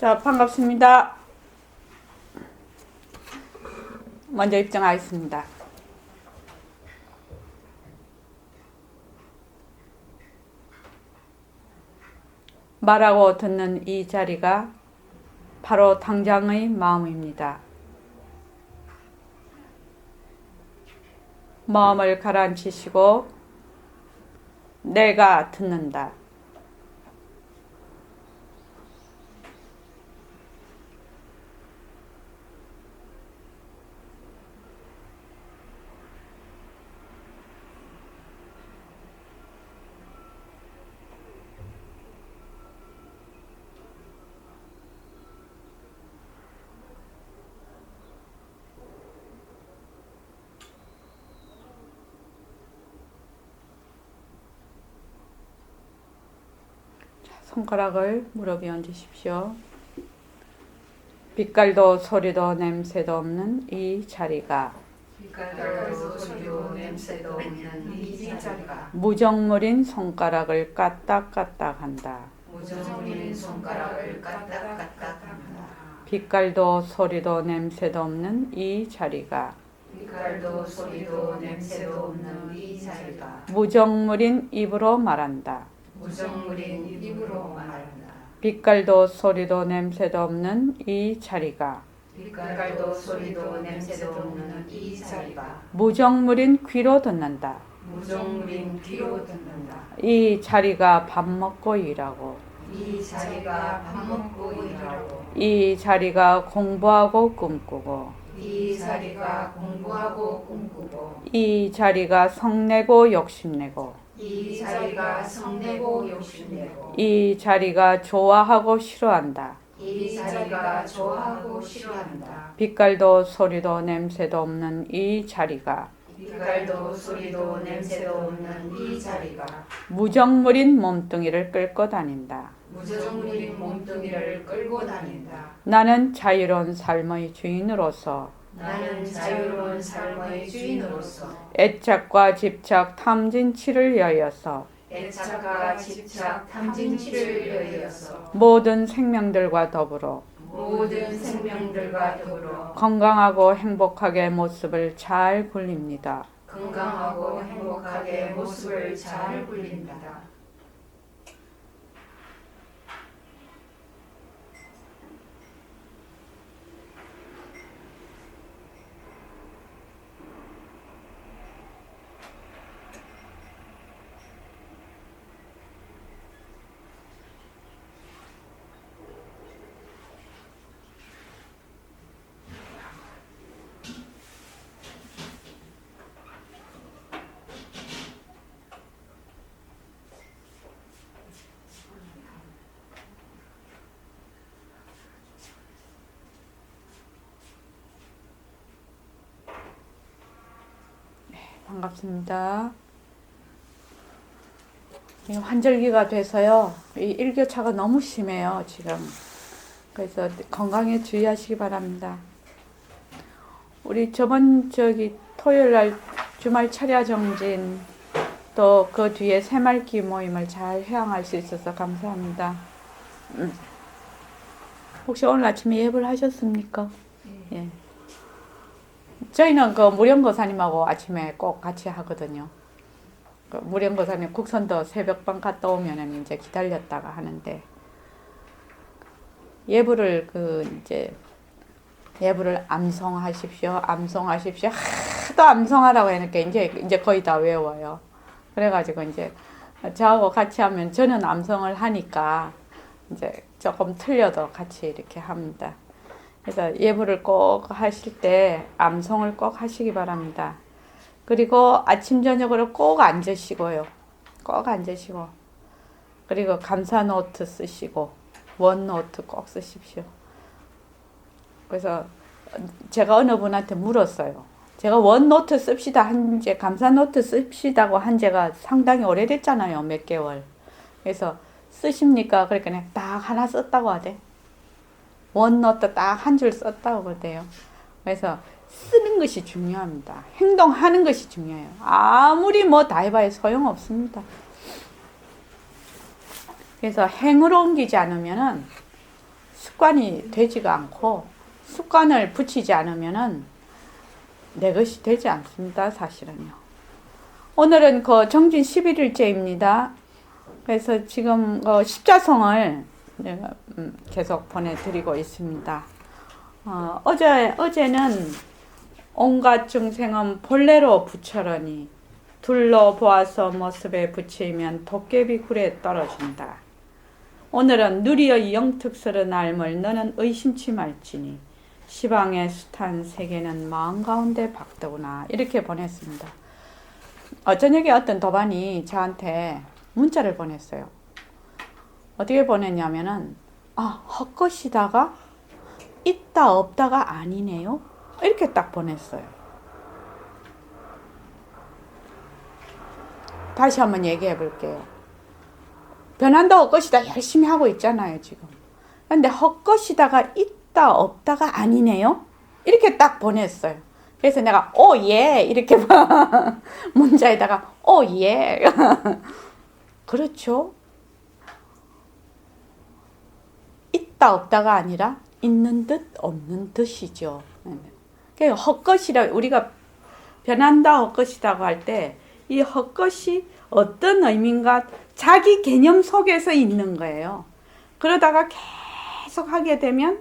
자, 반갑습니다. 먼저 입장하겠습니다. 말하고 듣는 이 자리가 바로 당장의 마음입니다. 마음을 가라앉히시고 내가 듣는다. 손가락을 무릎 위에 얹으십시오. 빛깔도 소리도 냄새도 없는 이 자리가 빛깔도 소리도 냄새도 없는 이 자리가 무정물인 손가락을 까딱까딱한다. 무정물인 손가락을 까딱까딱한다. 빛깔도 소리도 냄새도 없는 이 자리가 빛깔도 소리도 냄새도 없는 이 자리가 무정물인 입으로 말한다. 무정물인 입으로 말한다. 빛깔도 소리도 냄새도 없는 이 자리가 빛깔도 소리도 냄새도 없는 이 자리가 무정물인 귀로 듣는다. 무정물인 귀로 듣는다. 이 자리가 밥 먹고 일하고 이 자리가 밥 먹고 일하고 이 자리가 공부하고 꿈꾸고 이 자리가 공부하고 꿈꾸고 이 자리가 성내고 욕심내고 이 자리가 성내고 욕심내고 이 자리가 좋아하고 싫어한다. 이 자리가 좋아하고 싫어한다. 빛깔도 소리도 냄새도 없는 이 자리가 빛깔도 소리도 냄새도 없는 이 자리가 무정물인 몸뚱이를 끌고 다닌다. 무정물인 몸뚱이를 끌고 다닌다. 나는 자유로운 삶의 주인으로서 나는 자유로운 삶의 주인으로서 애착과 집착 탐진치를 여여서 애착과 집착 탐진치를 여의어서 모든 생명들과 더불어 모든 생명들과 더불어 건강하고 행복하게 모습을 잘 굴립니다. 건강하고 행복하게 모습을 잘 굴립니다. 반갑습니다. 환절기가 돼서요, 이 일교차가 너무 심해요, 지금. 그래서 건강에 주의하시기 바랍니다. 우리 토요일 날 주말 차려 정진, 또 그 뒤에 새말기 모임을 잘 회항할 수 있어서 감사합니다. 혹시 오늘 아침에 예불 하셨습니까? 예. 저희는 그 무령거사님하고 아침에 꼭 같이 하거든요. 그 무령거사님 국선도 새벽반 갔다 오면은 이제 기다렸다가 하는데, 예불을 예불을 암송하십시오. 하도 암송하라고 하니까 이제 거의 다 외워요. 그래가지고 이제 저하고 같이 하면 저는 암송을 하니까 이제 조금 틀려도 같이 이렇게 합니다. 그래서 예불을 꼭 하실 때 암송을 꼭 하시기 바랍니다. 그리고 아침 저녁으로 꼭 앉으시고요. 꼭 앉으시고, 그리고 감사 노트 쓰시고 원 노트 꼭 쓰십시오. 그래서 제가 어느 분한테 물었어요. 제가 원 노트 씁시다 감사 노트 씁시다고 한 지가 상당히 오래됐잖아요. 몇 개월. 그래서 쓰십니까? 그러니까 그냥 딱 하나 썼다고 하대. 원노트 딱 한 줄 썼다고 그러대요. 그래서 쓰는 것이 중요합니다. 행동하는 것이 중요해요. 아무리 뭐 다 해봐야 소용없습니다. 그래서 행으로 옮기지 않으면은 습관이 되지가 않고 습관을 붙이지 않으면은 내 것이 되지 않습니다. 사실은요. 오늘은 그 정진 11일째입니다. 그래서 지금 십자성을 내가 계속 보내드리고 있습니다. 어제는 온갖 중생은 본래로 부처러니 둘러보아서 모습에 붙이면 도깨비 굴에 떨어진다. 오늘은 누리의 영특스런 알물 너는 의심치 말지니 시방의 숱한 세계는 마음 가운데 박더구나. 이렇게 보냈습니다. 저녁에 어떤 도반이 저한테 문자를 보냈어요. 어떻게 보냈냐면은 헛것이다가 있다 없다가 아니네요. 이렇게 딱 보냈어요. 다시 한번 얘기해 볼게요. 변한다 헛것이다 열심히 하고 있잖아요 지금. 근데 헛것이다가 있다 없다가 아니네요. 이렇게 딱 보냈어요. 그래서 내가 예 이렇게 문자에다가 예 그렇죠. 있다 없다가 아니라 있는 듯 없는 듯이죠. 그러니까 헛것이라 우리가 변한다 헛것이라고 할 때 이 헛것이 어떤 의미인가 자기 개념 속에서 있는 거예요. 그러다가 계속 하게 되면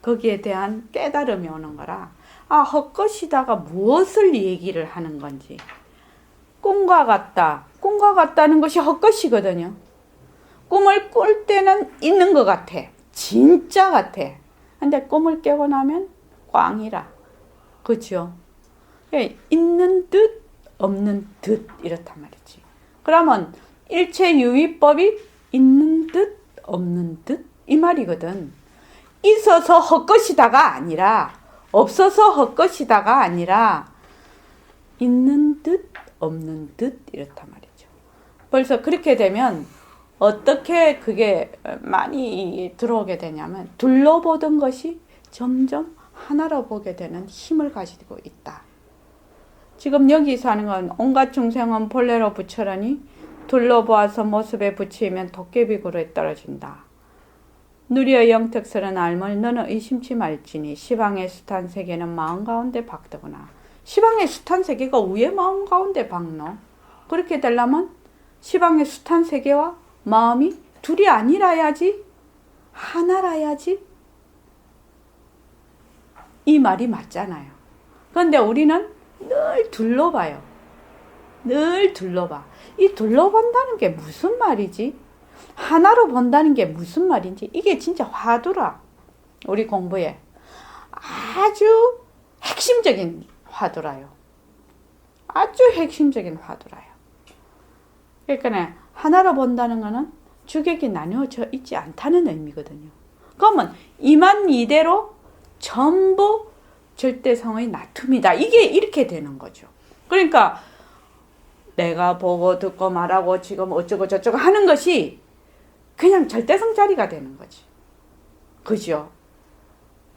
거기에 대한 깨달음이 오는 거라. 헛것이다가 무엇을 얘기를 하는 건지. 꿈과 같다. 꿈과 같다는 것이 헛것이거든요. 꿈을 꿀 때는 있는 것 같아. 진짜 같아. 근데 꿈을 깨고 나면 꽝이라. 그렇죠? 있는 듯 없는 듯 이렇단 말이지. 그러면 일체유의법이 있는 듯 없는 듯 이 말이거든. 있어서 헛것이다가 아니라 없어서 헛것이다가 아니라 있는 듯 없는 듯 이렇단 말이죠. 벌써 그렇게 되면 어떻게 그게 많이 들어오게 되냐면 둘러보던 것이 점점 하나로 보게 되는 힘을 가지고 있다. 지금 여기서 하는 건 온갖 중생은 본래로 부처라니 둘러보아서 모습에 붙이면 도깨비 굴에 떨어진다. 누리의 영특스런 알물 너는 의심치 말지니 시방의 숱한 세계는 마음 가운데 박더구나. 시방의 숱한 세계가 왜 마음 가운데 박노? 그렇게 되려면 시방의 숱한 세계와 마음이 둘이 아니라야지, 하나라야지. 이 말이 맞잖아요. 그런데 우리는 늘 둘러봐요. 늘 둘러봐. 이 둘러본다는 게 무슨 말이지? 하나로 본다는 게 무슨 말인지 이게 진짜 화두라. 우리 공부에 아주 핵심적인 화두라요. 아주 핵심적인 화두라요. 그러니까 하나로 본다는 거는 주객이 나뉘어져 있지 않다는 의미거든요. 그러면 이만 이대로 전부 절대성의 나툼이다. 이게 이렇게 되는 거죠. 그러니까 내가 보고 듣고 말하고 지금 어쩌고 저쩌고 하는 것이 그냥 절대성 자리가 되는 거지. 그죠?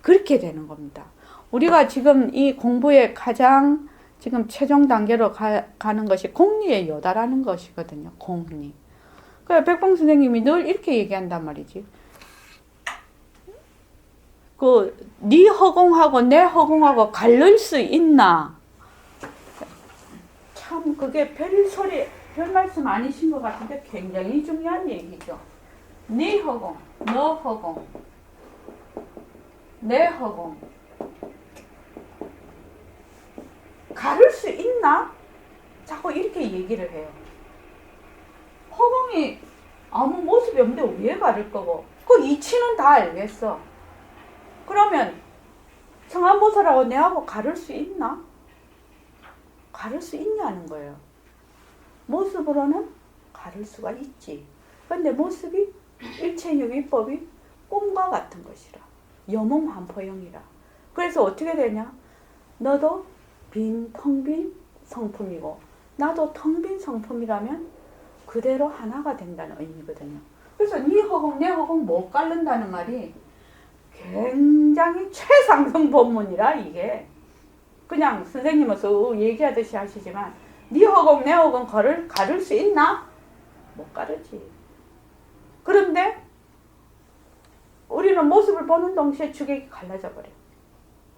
그렇게 되는 겁니다. 우리가 지금 이 공부의 가장 지금 최종 단계로 가는 것이 공리에 요달하는 것이거든요. 공리. 그래서 백봉 선생님이 늘 이렇게 얘기한단 말이지. 네 허공하고 내 허공하고 갈릴 수 있나? 참 그게 별 말씀 아니신 것 같은데 굉장히 중요한 얘기죠. 네 허공, 너 허공, 내 허공 가를 수 있나? 자꾸 이렇게 얘기를 해요. 허공이 아무 모습이 없는데 왜 가를 거고? 그 이치는 다 알겠어. 그러면 청안보살하고 내하고 가를 수 있나? 가를 수 있냐는 거예요. 모습으로는 가를 수가 있지. 근데 모습이 일체유의법이 꿈과 같은 것이라. 여몽한포형이라. 그래서 어떻게 되냐? 너도 텅 빈 성품이고 나도 텅 빈 성품이라면 그대로 하나가 된다는 의미거든요. 그래서 네 허공 내 허공 못 가른다는 말이 굉장히 최상승 법문이라. 이게 그냥 선생님은 얘기하듯이 하시지만 네 허공 내 허공 가를 수 있나? 못 가르지. 그런데 우리는 우리는 모습을 보는 동시에 주객이 갈라져 버려.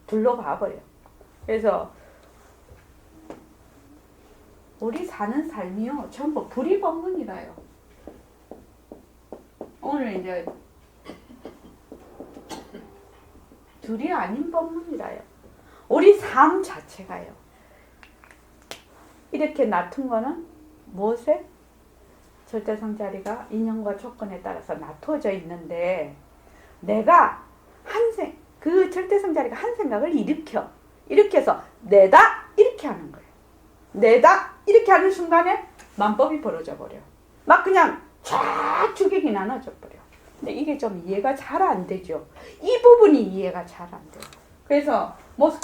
둘로 가버려. 그래서 우리 사는 삶이요 전부 불이법문이라요. 오늘 이제 둘이 아닌 법문이라요. 우리 삶 자체가요. 이렇게 놔둔 거는 무엇에? 절대성 자리가 인연과 조건에 따라서 놔두어져 있는데 내가 그 절대성 자리가 한 생각을 일으켜서 내다 이렇게 하는 거예요. 내다 이렇게 하는 순간에 만법이 벌어져 버려. 막 그냥 쫙 주객이 나눠져 버려. 근데 이게 좀 이해가 잘 안 되죠. 이 부분이 이해가 잘 안 돼요. 그래서 모습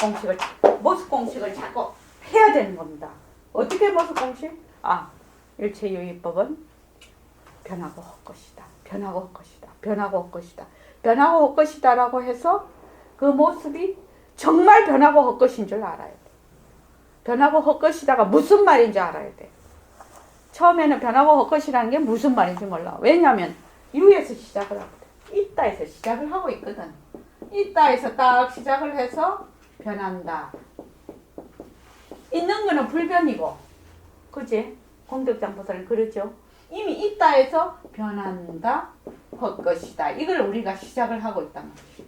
공식을 자꾸 해야 되는 겁니다. 어떻게 모습 공식? 일체유의법은 변하고 헛것이다. 변하고 헛것이다. 변하고 헛것이다. 변하고 헛것이다라고 해서 그 모습이 정말 변하고 헛것인 줄 알아야 돼. 변하고 헛것이다가 무슨 말인지 알아야 돼. 처음에는 변하고 헛것이라는 게 무슨 말인지 몰라. 왜냐하면 유에서 시작을 하거든. 있다에서 시작을 하고 있거든. 있다에서 딱 시작을 해서 변한다. 있는 거는 불변이고, 그지? 공덕장보살은 그러죠. 이미 있다에서 변한다, 헛것이다. 이걸 우리가 시작을 하고 있단 말이지.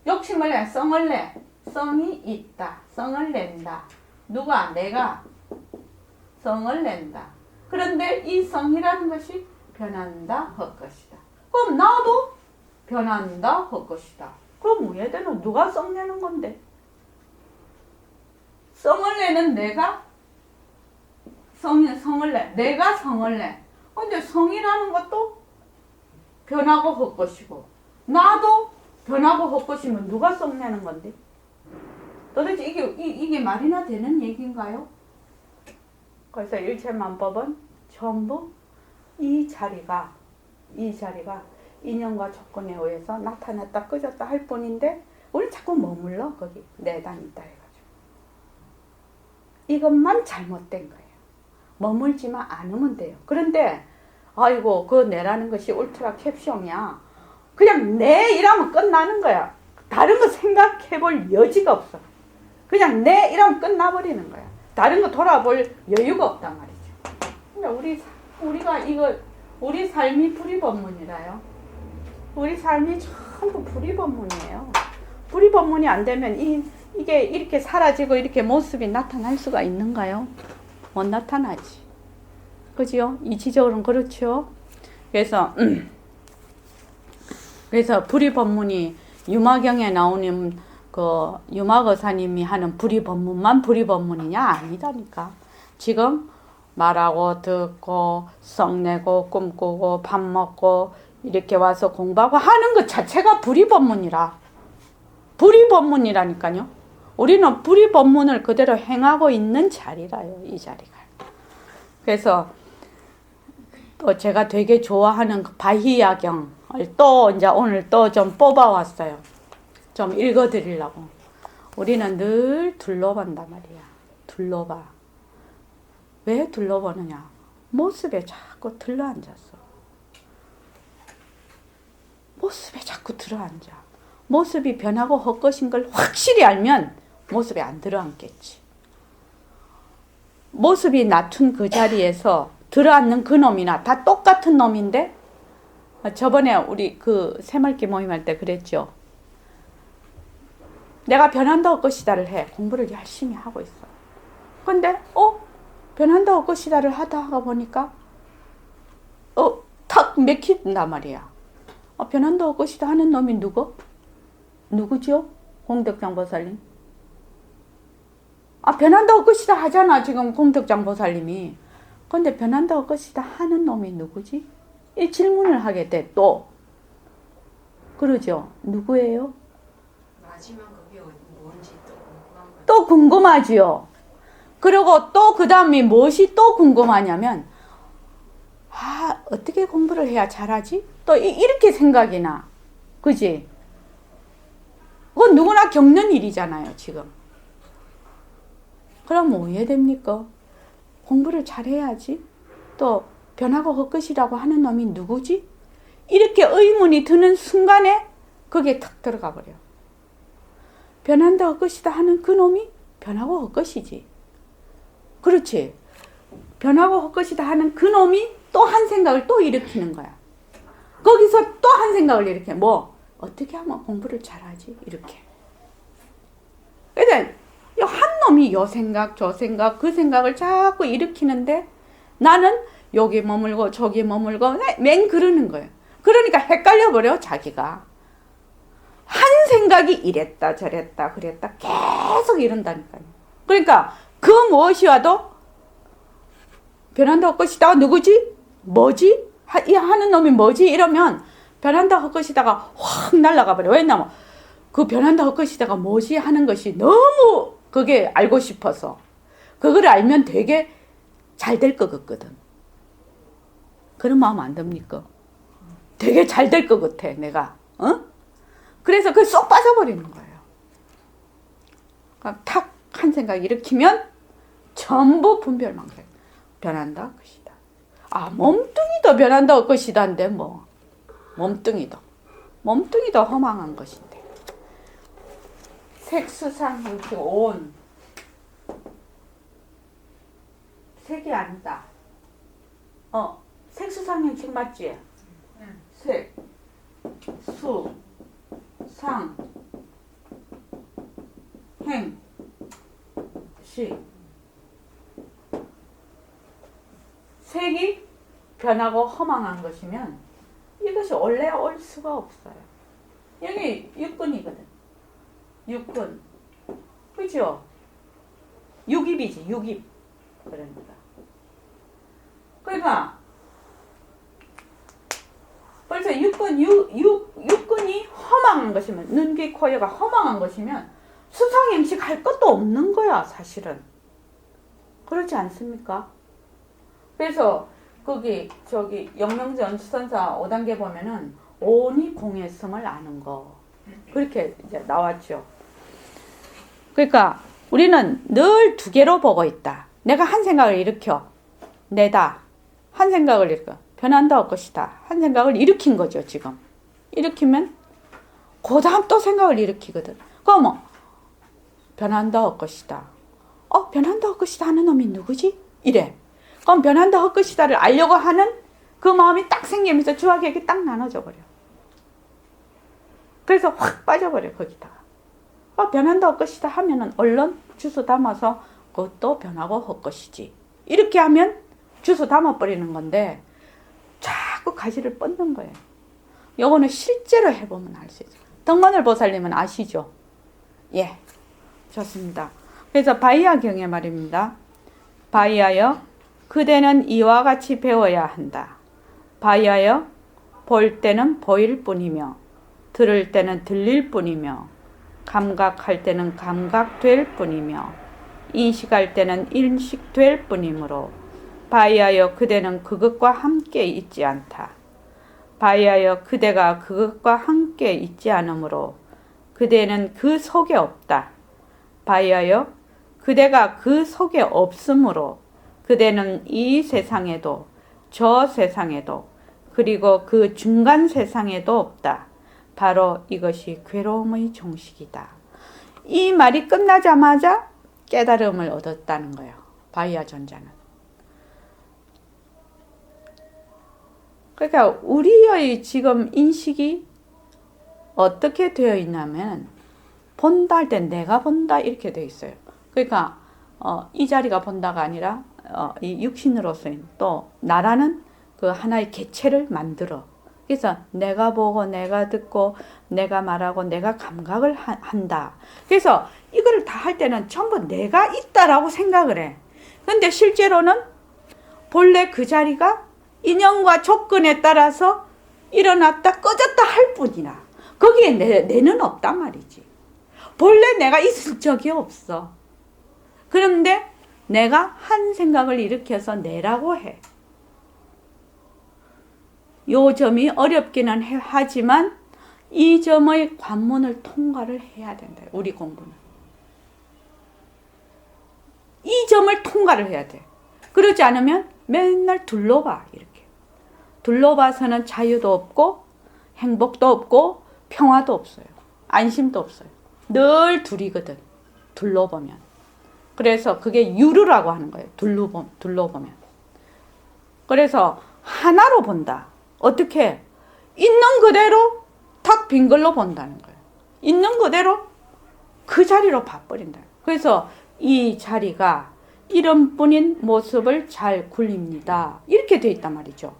욕심을 내, 성을 내. 성이 있다. 성을 낸다. 누가? 내가 성을 낸다. 그런데 이 성이라는 것이 변한다, 헛것이다. 그럼 나도 변한다, 헛것이다. 그럼 얘들은 누가 성 내는 건데? 성을 내는 내가 성을 내. 내가 성을 내. 근데 성이라는 것도 변하고 헛것이고 나도 변하고 헛것이면 누가 성 내는 건데? 도대체 이게 말이나 되는 얘기인가요? 그래서 일체만법은 전부 이 자리가 인연과 조건에 의해서 나타났다 꺼졌다 할 뿐인데 우리 자꾸 머물러 거기 내다 있다 해가지고 이것만 잘못된 거예요. 머물지만 않으면 돼요. 그런데 아이고 그 내라는 것이 울트라 캡숑이야. 그냥 내 이러면 끝나는 거야. 다른 거 생각해볼 여지가 없어. 그냥 내 이러면 끝나버리는 거야. 다른 거 돌아볼 여유가 없단 말이죠. 그러니까 우리가 우리 삶이 불이법문이라요. 우리 삶이 전부 불이법문이에요. 불이법문이 안 되면 이게 이렇게 사라지고 이렇게 모습이 나타날 수가 있는가요? 못 나타나지. 그죠? 이치적으로는 그렇죠. 그래서 불이법문이 유마경에 나오는 그 유마거사님이 하는 불이법문만 불이법문이냐? 아니다니까. 지금 말하고 듣고 썩내고 꿈꾸고 밥 먹고 이렇게 와서 공부하고 하는 것 자체가 불이법문이라. 불이법문이라니까요. 우리는 불이법문을 그대로 행하고 있는 자리라요. 이 자리가. 그래서 또 제가 되게 좋아하는 그 바히야경을 또 이제 오늘 또 좀 뽑아왔어요. 좀 읽어드리려고. 우리는 늘 둘러본단 말이야. 둘러봐. 왜 둘러보느냐? 모습에 자꾸 들어앉았어. 모습에 자꾸 들어앉아. 모습이 변하고 헛것인 걸 확실히 알면 모습에 안 들어앉겠지. 모습이 낮춘 그 자리에서 들어앉는 그 놈이나 다 똑같은 놈인데 저번에 우리 그 새말기 모임할 때 그랬죠. 내가 변한다 헛것이다를 해. 공부를 열심히 하고 있어. 근데 변한다 헛것이다를 하다가 보니까 탁 맥힌단 말이야. 변한다 헛것이다 하는 놈이 누구죠? 공덕장보살님. 변한다 헛것이다 하잖아 지금 공덕장보살님이. 근데 변한다 헛것이다 하는 놈이 누구지? 이 질문을 하게 돼 또. 그러죠? 누구예요? 마지막 그게 뭔지 또 궁금하지요. 그리고 또 그 다음에 무엇이 또 궁금하냐면 어떻게 공부를 해야 잘하지? 또 이렇게 생각이 나. 그지? 그건 누구나 겪는 일이잖아요 지금. 그럼 뭐 해야 됩니까? 공부를 잘해야지. 또 변하고 헛것이라고 하는 놈이 누구지? 이렇게 의문이 드는 순간에 거기에 탁 들어가 버려. 변한다 할 것이다 하는 그 놈이 변하고 할 것이지. 그렇지. 변하고 할 것이다 하는 그 놈이 또 한 생각을 또 일으키는 거야. 거기서 또 한 생각을 일으켜. 뭐 어떻게 하면 공부를 잘하지? 이렇게. 그러니까 한 놈이 요 생각 저 생각 그 생각을 자꾸 일으키는데 나는 여기 머물고 저기 머물고 맨 그러는 거예요. 그러니까 헷갈려 버려 자기가. 한 생각이 이랬다 저랬다 그랬다 계속 이런다니까요. 그러니까 그 무엇이 와도 변한다 할 것이다. 누구지? 뭐지? 이 하는 놈이 뭐지? 이러면 변한다 할 것이다가 확 날아가 버려. 왜냐면 그 변한다 할 것이다가 뭐지? 하는 것이 너무 그게 알고 싶어서 그걸 알면 되게 잘 될 것 같거든. 그런 마음 안 듭니까? 되게 잘 될 것 같아 내가. 어? 그래서 그게 쏙 빠져버리는 거예요. 탁 한 생각 일으키면 전부 분별망상. 변한다 할 것이다. 아, 몸뚱이도 변한다 할 것이다인데 뭐 몸뚱이도 허망한 것인데. 색수상 형식 온 색이 아니다. 색수상 형식 맞지? 색, 수, 상, 행, 식. 색이 변하고 허망한 것이면 이것이 원래 올 수가 없어요. 여기 육근이거든. 육근. 그죠? 육입이지, 육입. 그러니까 벌써 육근이 허망한 것이면, 눈, 귀, 코, 혀가 허망한 것이면 수상행식 할 것도 없는 거야, 사실은. 그렇지 않습니까? 그래서 저기 영명전 수선사 5단계 보면은 온이 공했음을 아는 거. 그렇게 이제 나왔죠. 그러니까 우리는 늘 두 개로 보고 있다. 내가 한 생각을 일으켜. 내다. 한 생각을 일으켜. 변한다 할 것이다. 한 생각을 일으킨 거죠, 지금. 일으키면 그 다음 또 생각을 일으키거든. 그럼 뭐 변한다 할 것이다. 변한다 할 것이다 하는 놈이 누구지? 이래. 그럼 변한다 할 것이다를 알려고 하는 그 마음이 딱 생기면서 주악이 딱 나눠져 버려. 그래서 확 빠져버려, 거기다가. 변한다 할 것이다 하면은 얼른 주소 담아서 그것도 변하고 할 것이지. 이렇게 하면 주소 담아버리는 건데 자꾸 가지를 뻗는 거예요. 요거는 실제로 해보면 알 수 있어요. 덕만을 보살님은 아시죠? 예, 좋습니다. 그래서 바이아경의 말입니다. 바이아여, 그대는 이와 같이 배워야 한다. 바이아여, 볼 때는 보일 뿐이며 들을 때는 들릴 뿐이며 감각할 때는 감각될 뿐이며 인식할 때는 인식될 뿐이므로 바이아여, 그대는 그것과 함께 있지 않다. 바이아여, 그대가 그것과 함께 있지 않으므로 그대는 그 속에 없다. 바이아여, 그대가 그 속에 없으므로 그대는 이 세상에도 저 세상에도 그리고 그 중간 세상에도 없다. 바로 이것이 괴로움의 종식이다. 이 말이 끝나자마자 깨달음을 얻었다는 거예요. 바이아 존자는. 그러니까 우리의 지금 인식이 어떻게 되어 있냐면 본다 할 땐 내가 본다 이렇게 되어 있어요. 그러니까 이 자리가 본다가 아니라 이 육신으로서인 또 나라는 그 하나의 개체를 만들어. 그래서 내가 보고 내가 듣고 내가 말하고 내가 감각을 한다. 그래서 이거를 다 할 때는 전부 내가 있다라고 생각을 해. 근데 실제로는 본래 그 자리가 인연과 조건에 따라서 일어났다 꺼졌다 할 뿐이라. 거기에 내는 없단 말이지. 본래 내가 있을 적이 없어. 그런데 내가 한 생각을 일으켜서 내라고 해. 요 점이 어렵기는 하지만 이 점의 관문을 통과를 해야 된다. 우리 공부는. 이 점을 통과를 해야 돼. 그러지 않으면 맨날 둘러봐. 이렇게. 둘러봐서는 자유도 없고 행복도 없고 평화도 없어요. 안심도 없어요. 늘 둘이거든. 둘러보면. 그래서 그게 유르라고 하는 거예요. 둘러보면. 그래서 하나로 본다. 어떻게? 있는 그대로 탁 빈 걸로 본다는 거예요. 있는 그대로 그 자리로 봐버린다. 그래서 이 자리가 이름뿐인 모습을 잘 굴립니다. 이렇게 돼 있단 말이죠.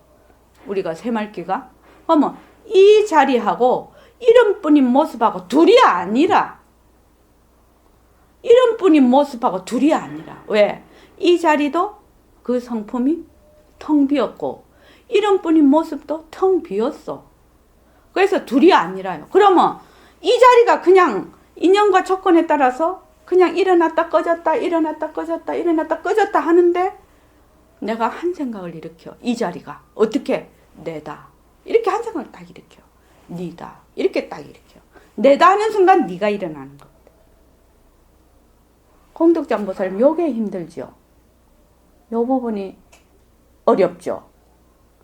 우리가 새말귀가. 그러면 이 자리하고 이름뿐인 모습하고 둘이 아니라 이름뿐인 모습하고 둘이 아니라 왜? 이 자리도 그 성품이 텅 비었고 이름뿐인 모습도 텅 비었어. 그래서 둘이 아니라요. 그러면 이 자리가 그냥 인연과 조건에 따라서 그냥 일어났다 꺼졌다 일어났다 꺼졌다 일어났다 꺼졌다 하는데 내가 한 생각을 일으켜. 이 자리가 어떻게? 내다. 이렇게 한 생각을 딱 일으켜. 니다. 이렇게 딱 일으켜. 내다 하는 순간 네가 일어나는 겁니다. 공덕장보살님 요게 힘들죠. 요 부분이 어렵죠.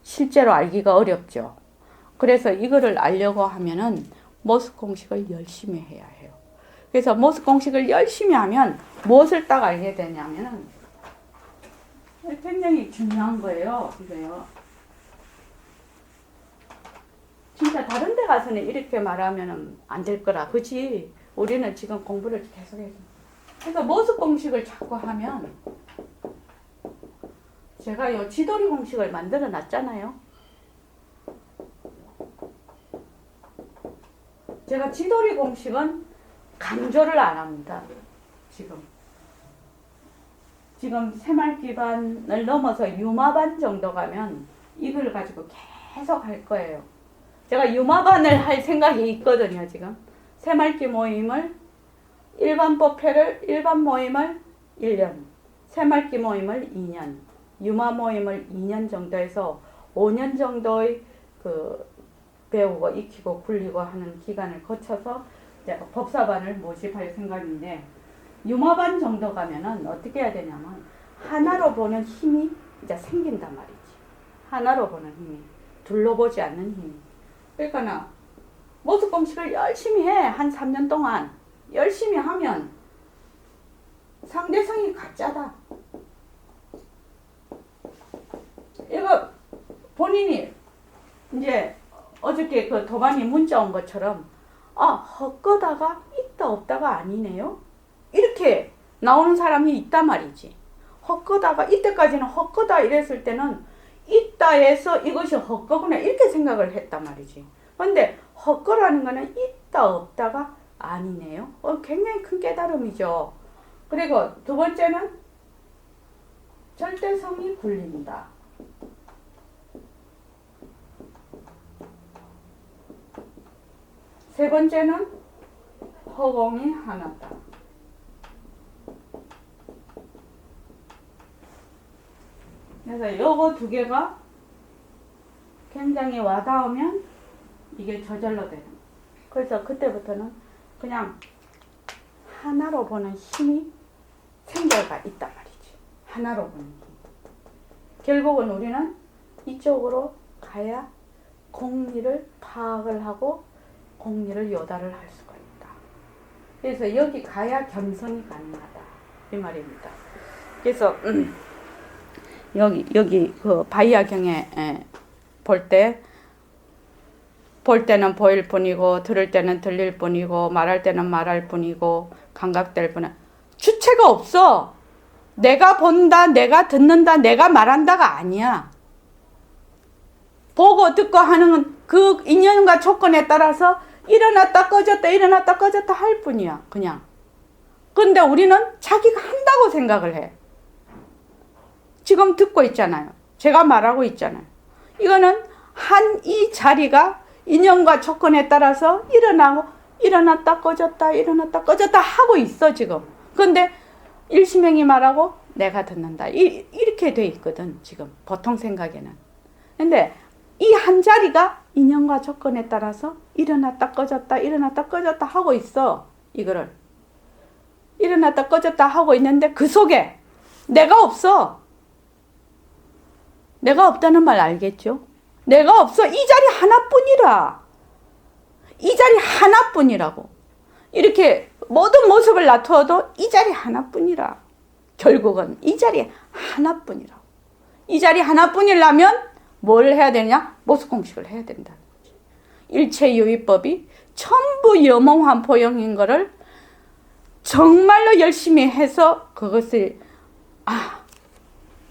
실제로 알기가 어렵죠. 그래서 이거를 알려고 하면은 모습 공식을 열심히 해야 해요. 그래서 모습 공식을 열심히 하면 무엇을 딱 알게 되냐면은 굉장히 중요한 거예요. 이거요. 진짜 다른 데 가서는 이렇게 말하면 안 될 거라. 그치? 우리는 지금 공부를 계속해서. 그래서 모습 공식을 자꾸 하면 제가 요 지도리 공식을 만들어 놨잖아요. 제가 지도리 공식은 강조를 안 합니다. 지금 새말기반을 넘어서 유마반 정도 가면 이걸 가지고 계속 할 거예요. 제가 유마반을 할 생각이 있거든요. 지금 새말기 모임을 일반 모임을 1년, 새말기 모임을 2년, 유마 모임을 2년 정도 해서 5년 정도의 그 배우고 익히고 굴리고 하는 기간을 거쳐서 제가 법사반을 모집할 생각인데 유마반 정도 가면은 어떻게 해야 되냐면 하나로 보는 힘이 이제 생긴단 말이지. 하나로 보는 힘이. 둘러보지 않는 힘이. 그러니까 나 모습 공식을 열심히 해. 한 3년 동안. 열심히 하면 상대성이 가짜다. 이거 본인이 이제 어저께 그 도반이 문자 온 것처럼 헛거다가 있다 없다가 아니네요. 이렇게 나오는 사람이 있단 말이지. 헛거다가 이때까지는 헛거다 이랬을 때는 있다에서 이것이 헛거구나 이렇게 생각을 했단 말이지. 근데 헛거라는 거는 있다 없다가 아니네요. 굉장히 큰 깨달음이죠. 그리고 두 번째는 절대성이 굴린다. 세 번째는 허공이 하나다. 그래서 요거 두 개가 굉장히 와닿으면 이게 저절로 되는 거예요. 그래서 그때부터는 그냥 하나로 보는 힘이 생겨가 있단 말이지. 하나로 보는 힘. 결국은 우리는 이쪽으로 가야 공리를 파악을 하고 공리를 요달을 할 수가 있다. 그래서 여기 가야 겸손이 가능하다. 이 말입니다. 그래서 여기 그 바이아경에 볼 때는 보일 뿐이고 들을 때는 들릴 뿐이고 말할 때는 말할 뿐이고 감각될 뿐. 주체가 없어. 내가 본다, 내가 듣는다, 내가 말한다가 아니야. 보고 듣고 하는 그 인연과 조건에 따라서 일어났다 꺼졌다 일어났다 꺼졌다 할 뿐이야. 그냥. 근데 우리는 자기가 한다고 생각을 해. 지금 듣고 있잖아요. 제가 말하고 있잖아요. 이거는 이 자리가 인연과 조건에 따라서 일어났다 꺼졌다 일어났다 꺼졌다 하고 있어 지금. 근데 일시명이 말하고 내가 듣는다. 이렇게 돼 있거든 지금 보통 생각에는. 근데 이 한 자리가 인연과 조건에 따라서 일어났다 꺼졌다 일어났다 꺼졌다 하고 있어. 이거를 일어났다 꺼졌다 하고 있는데 그 속에 내가 없어. 내가 없다는 말 알겠죠? 내가 없어. 이 자리 하나뿐이라. 이 자리 하나뿐이라고. 이렇게 모든 모습을 놔두어도 이 자리 하나뿐이라. 결국은 이 자리 하나뿐이라고. 이 자리 하나뿐이라면 뭘 해야 되느냐? 모습공식을 해야 된다는 거지. 일체유의법이 전부 염홍환포형인 거를 정말로 열심히 해서 그것을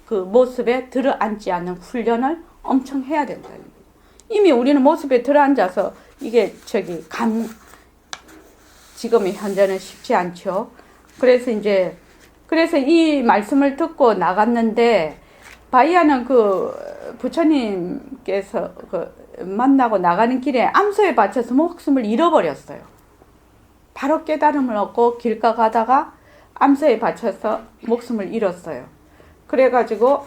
그 모습에 들어앉지 않는 훈련을 엄청 해야 된다는 거예요. 이미 우리는 모습에 들어앉아서 이게 지금의 현재는 쉽지 않죠. 그래서 이 말씀을 듣고 나갔는데 바이아는 그 부처님께서 만나고 나가는 길에 암소에 받쳐서 목숨을 잃어버렸어요. 바로 깨달음을 얻고 길가 가다가 암소에 받쳐서 목숨을 잃었어요. 그래가지고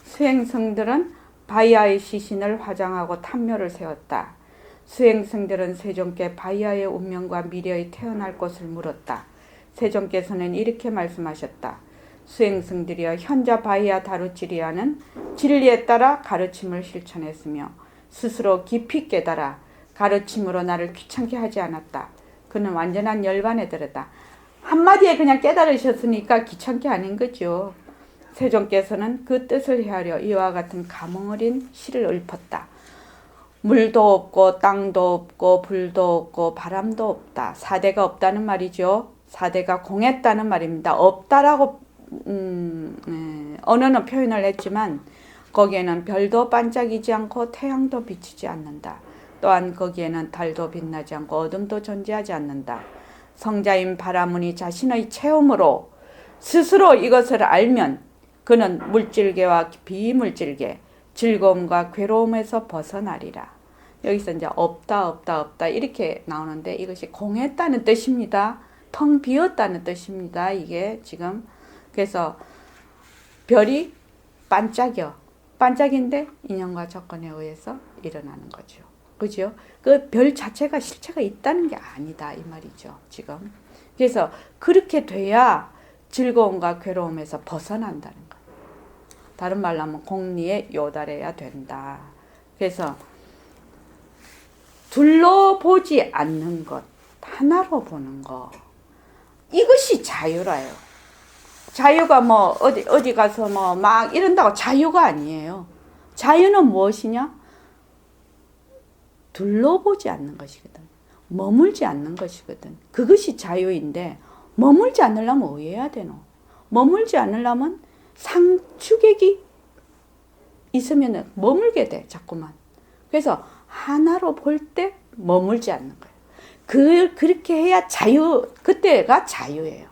수행승들은 바이아의 시신을 화장하고 탐묘를 세웠다. 수행승들은 세존께 바이아의 운명과 미래의 태어날 곳을 물었다. 세존께서는 이렇게 말씀하셨다. 수행승들이여 현자 바이아 다루치리아는 진리에 따라 가르침을 실천했으며 스스로 깊이 깨달아 가르침으로 나를 귀찮게 하지 않았다. 그는 완전한 열반에 들었다. 한마디에 그냥 깨달으셨으니까 귀찮게 하는 거죠. 세존께서는 그 뜻을 헤아려 이와 같은 감흥 어린 시를 읊었다. 물도 없고 땅도 없고 불도 없고 바람도 없다. 사대가 없다는 말이죠. 사대가 공했다는 말입니다. 없다라고 언어는 표현을 했지만 거기에는 별도 반짝이지 않고 태양도 비치지 않는다. 또한 거기에는 달도 빛나지 않고 어둠도 존재하지 않는다. 성자인 바라문이 자신의 체험으로 스스로 이것을 알면 그는 물질계와 비물질계, 즐거움과 괴로움에서 벗어나리라. 여기서 이제 없다 이렇게 나오는데 이것이 공했다는 뜻입니다. 텅 비었다는 뜻입니다. 이게 지금 그래서 별이 반짝인데 인연과 조건에 의해서 일어나는 거죠. 그죠? 그 별 자체가 실체가 있다는 게 아니다 이 말이죠. 지금 그래서 그렇게 돼야 즐거움과 괴로움에서 벗어난다는 거예요. 다른 말로 하면 공리에 요달해야 된다. 그래서 둘러보지 않는 것, 하나로 보는 것, 이것이 자유라요. 자유가 뭐 어디 가서 뭐 막 이런다고 자유가 아니에요. 자유는 무엇이냐? 둘러보지 않는 것이거든. 머물지 않는 것이거든. 그것이 자유인데 머물지 않으려면 어해야 되노? 머물지 않으려면 상추객이 있으면 머물게 돼 자꾸만. 그래서 하나로 볼 때 머물지 않는 거예요. 그렇게 해야 그때가 자유예요.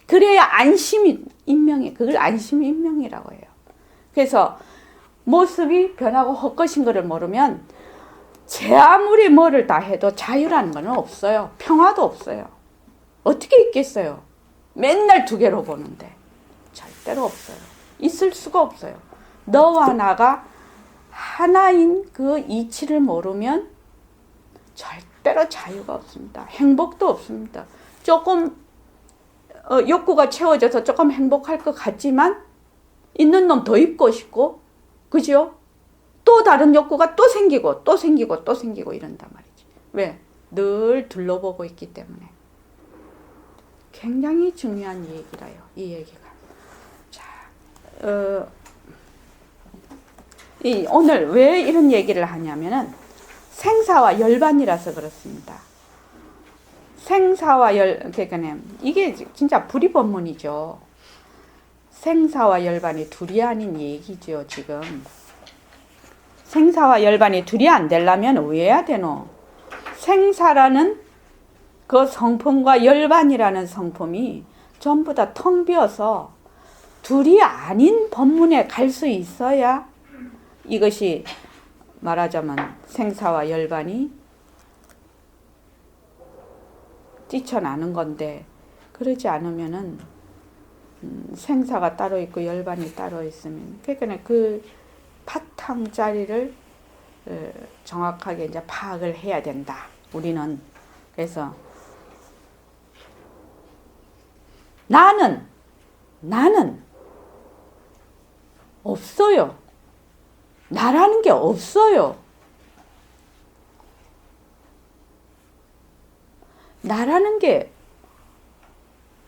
그래야 안심이 인명이에요. 그걸 안심이 인명이라고 해요. 그래서 모습이 변하고 헛것인 것을 모르면 제 아무리 뭐를 다 해도 자유라는 건 없어요. 평화도 없어요. 어떻게 있겠어요? 맨날 두 개로 보는데 절대로 없어요. 있을 수가 없어요. 너와 나가 하나인 그 이치를 모르면 절대로 자유가 없습니다. 행복도 없습니다. 조금 욕구가 채워져서 조금 행복할 것 같지만 있는 놈 더 입고 싶고 그죠? 또 다른 욕구가 또 생기고 또 생기고 또 생기고 이런단 말이지. 왜? 늘 둘러보고 있기 때문에. 굉장히 중요한 얘기라요. 이 얘기가. 자, 오늘 왜 이런 얘기를 하냐면은 생사와 열반이라서 그렇습니다. 생사와 그러니까 이게 진짜 불이법문이죠. 생사와 열반이 둘이 아닌 얘기죠, 지금. 생사와 열반이 둘이 안 되려면 왜 해야 되노? 생사라는 그 성품과 열반이라는 성품이 전부 다 텅 비어서 둘이 아닌 법문에 갈 수 있어야 이것이 말하자면 생사와 열반이 뛰쳐나는 건데 그러지 않으면은 생사가 따로 있고 열반이 따로 있으면 그러니까 그 바탕 자리를 정확하게 이제 파악을 해야 된다. 우리는 그래서 나는 없어요. 나라는 게 없어요. 나라는 게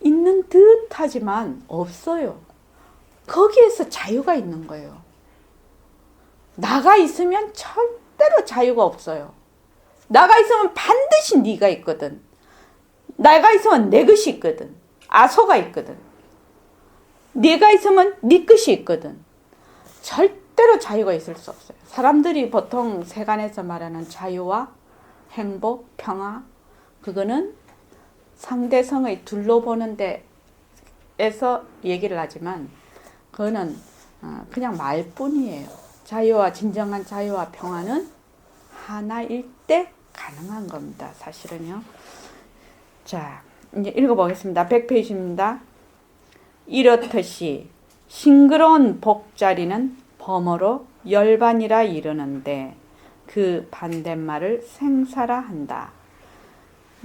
있는 듯 하지만 없어요. 거기에서 자유가 있는 거예요. 나가 있으면 절대로 자유가 없어요. 나가 있으면 반드시 네가 있거든. 나가 있으면 내 것이 있거든. 아소가 있거든. 네가 있으면 네 것이 있거든. 절대로 자유가 있을 수 없어요. 사람들이 보통 세간에서 말하는 자유와 행복, 평화, 그거는 상대성의 둘러보는 데에서 얘기를 하지만 그거는 그냥 말뿐이에요. 자유와 진정한 자유와 평화는 하나일 때 가능한 겁니다. 사실은요. 자, 이제 읽어보겠습니다. 100페이지입니다. 이렇듯이 싱그러운 복자리는 범어로 열반이라 이르는데 그 반대말을 생사라 한다.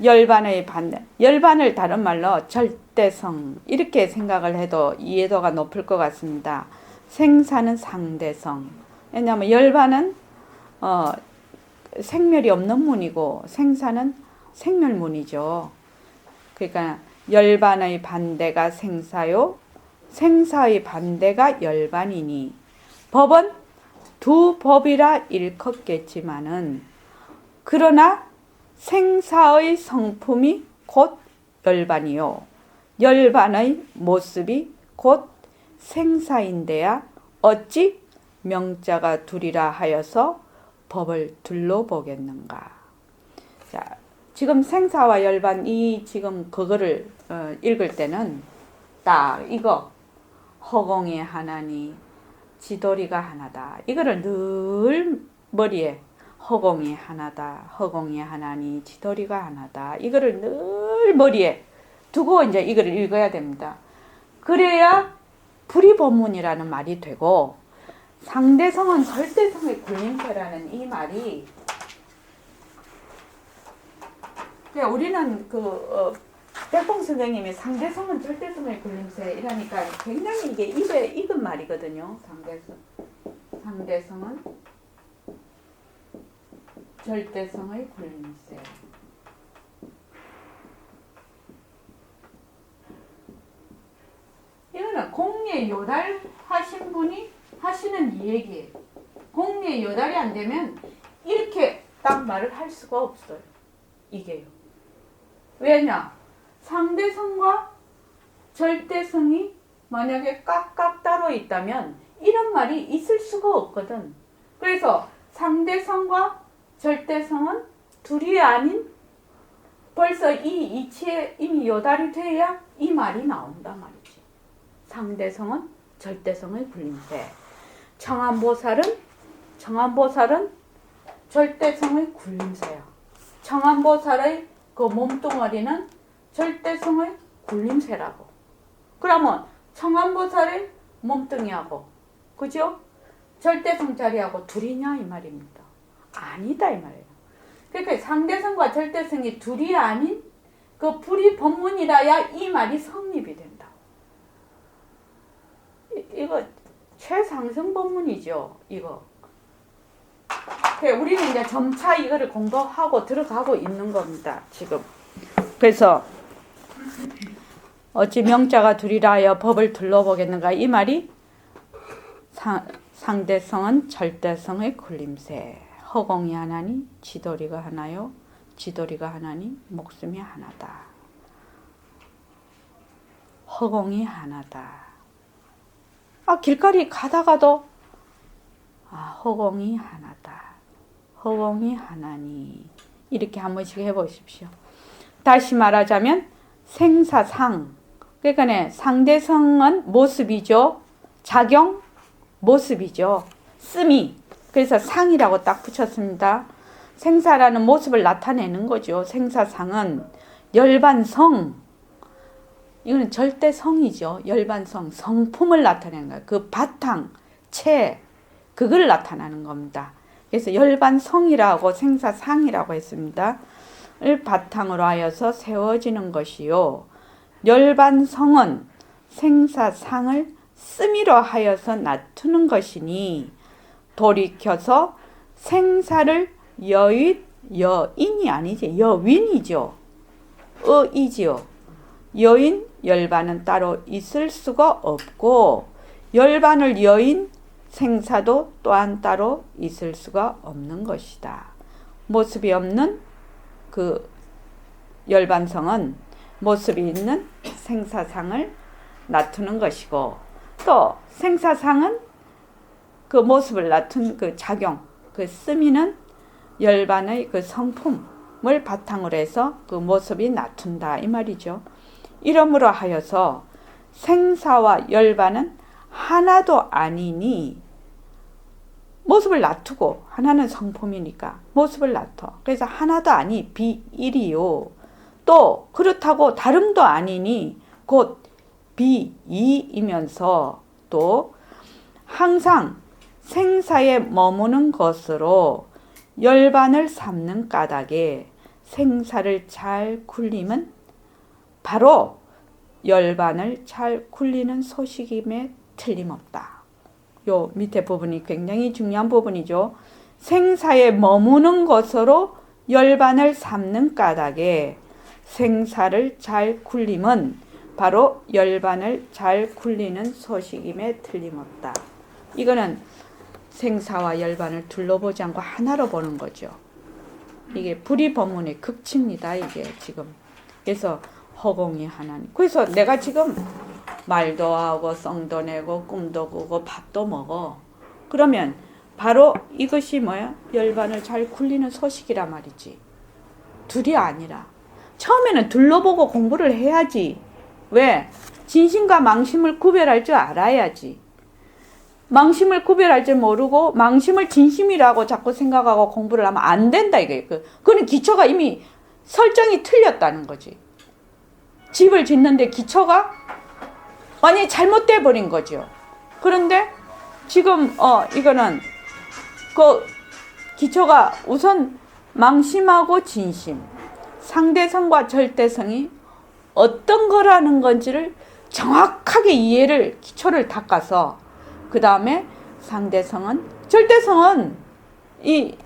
열반의 반대, 열반을 다른 말로 절대성 이렇게 생각을 해도 이해도가 높을 것 같습니다. 생사는 상대성. 왜냐하면 열반은 생멸이 없는 문이고 생사는 생멸문이죠. 그러니까 열반의 반대가 생사요, 생사의 반대가 열반이니 법은 두 법이라 일컫겠지만은 그러나 생사의 성품이 곧 열반이요 열반의 모습이 곧 생사인데야 어찌 명자가 둘이라 하여서 법을 둘러보겠는가. 자, 지금 생사와 열반 이 지금 그거를 읽을 때는 딱 이거 허공이 하나니 지도리가 하나다. 이거를 늘 머리에 허공이 하나다. 허공이 하나니 지도리가 하나다. 이거를 늘 머리에 두고 이제 이거를 읽어야 됩니다. 그래야 불이법문이라는 말이 되고 상대성은 절대성의 굴림체라는 이 말이 우리는 백봉 선생님이 상대성은 절대성의 굴림체 이러니까 굉장히 이게 입에 익은 말이거든요. 상대성은 절대성의 굴림체. 이거는 공예 요달 하신 분이 하시는 이 얘기예요. 공예 요달이 안 되면 이렇게 딱 말을 할 수가 없어요. 이게요. 왜냐? 상대성과 절대성이 만약에 깍깍 따로 있다면 이런 말이 있을 수가 없거든. 그래서 상대성과 절대성은 둘이 아닌 벌써 이 이치에 이미 요달이 돼야 이 말이 나온단 말이지. 상대성은 절대성의 굴림체. 청안보살은 절대성의 굴림체야. 청안보살의 그 몸뚱어리는 절대성의 굴림체라고. 그러면 청안보살의 몸뚱이하고 그죠? 절대성 자리하고 둘이냐 이 말입니다. 아니다 이 말이에요. 그러니까 상대성과 절대성이 둘이 아닌 그 불이 법문이라야 이 말이 성립이 된다. 이거 최상승 법문이죠. 이거. 우리는 이제 점차 이거를 공부하고 들어가고 있는 겁니다. 지금. 그래서 어찌 명자가 둘이라 하여 법을 둘러보겠는가 이 말이 상대성은 절대성의 굴림체. 허공이 하나니 지도리가 하나요. 지도리가 하나니 목숨이 하나다. 허공이 하나다. 길거리 가다가도 허공이 하나다. 허공이 하나니 이렇게 한 번씩 해보십시오. 다시 말하자면 생사상 그러니까 상대성은 모습이죠. 작용 모습이죠. 쓰미 그래서 상이라고 딱 붙였습니다. 생사라는 모습을 나타내는 거죠. 생사상은 열반성 이거는 절대성이죠. 열반성 성품을 나타내는 거예요. 그 바탕 채 그걸 나타내는 겁니다. 그래서 열반성이라고 생사상이라고 했습니다. 을 바탕으로 하여서 세워지는 것이요. 열반성은 생사상을 쓰미로 하여서 낮추는 것이니 돌이켜서 생사를 여인이 아니지 여윈이죠. 이지요. 여인 열반은 따로 있을 수가 없고 열반을 여인 생사도 또한 따로 있을 수가 없는 것이다. 모습이 없는 그 열반성은 모습이 있는 생사상을 나타내는 것이고 또 생사상은 그 모습을 나타낸 그 작용, 그 쓰미는 열반의 그 성품을 바탕으로 해서 그 모습이 나툰다 이 말이죠. 이러므로 하여서 생사와 열반은 하나도 아니니 모습을 놔두고 하나는 성품이니까 모습을 놔둬. 그래서 하나도 아니 비일이요. 또 그렇다고 다름도 아니니 곧 비이이면서 또 항상 생사에 머무는 것으로 열반을 삼는 까닭에 생사를 잘 굴리면 바로 열반을 잘 굴리는 소식임에 틀림없다. 요 밑에 부분이 굉장히 중요한 부분이죠. 생사에 머무는 것으로 열반을 삼는 까닭에 생사를 잘 굴림은 바로 열반을 잘 굴리는 소식임에 틀림없다. 이거는 생사와 열반을 둘러보지 않고 하나로 보는 거죠. 이게 불이법문의 극치입니다. 이게 지금. 그래서 허공이 하나님. 그래서 내가 지금 말도 하고 성도 내고 꿈도 꾸고 밥도 먹어. 그러면 바로 이것이 뭐야? 열반을 잘 굴리는 소식이란 말이지. 둘이 아니라 처음에는 둘러보고 공부를 해야지. 왜? 진심과 망심을 구별할 줄 알아야지. 망심을 구별할 줄 모르고 망심을 진심이라고 자꾸 생각하고 공부를 하면 안 된다 이게. 그거는 기초가 이미 설정이 틀렸다는 거지. 집을 짓는데 기초가 완전히 잘못돼 버린 거죠. 그런데 지금 이거는 그 기초가 우선 망심하고 진심, 상대성과 절대성이 어떤 거라는 건지를 정확하게 이해를 기초를 닦아서 그 다음에 상대성은 절대성은 이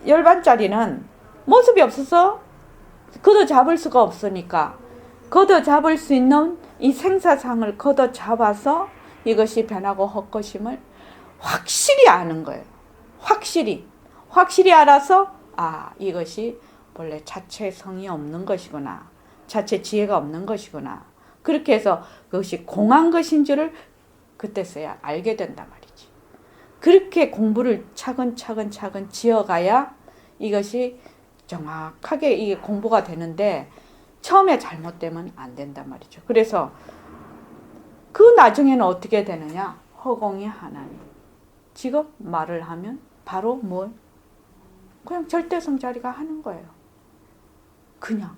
열반짜리는 모습이 없어서 걷어 잡을 수가 없으니까 걷어 잡을 수 있는 이 생사상을 걷어 잡아서 이것이 변하고 헛것임을 확실히 아는 거예요. 확실히 알아서 이것이 원래 자체성이 없는 것이구나. 자체 지혜가 없는 것이구나. 그렇게 해서 그것이 공한 것인 줄을 그때서야 알게 된단 말이지. 그렇게 공부를 차근차근 지어가야 이것이 정확하게 이게 공부가 되는데 처음에 잘못되면 안 된단 말이죠. 그래서 그 나중에는 어떻게 되느냐? 허공이 하나님. 지금 말을 하면 바로 뭘? 그냥 절대성 자리가 하는 거예요. 그냥.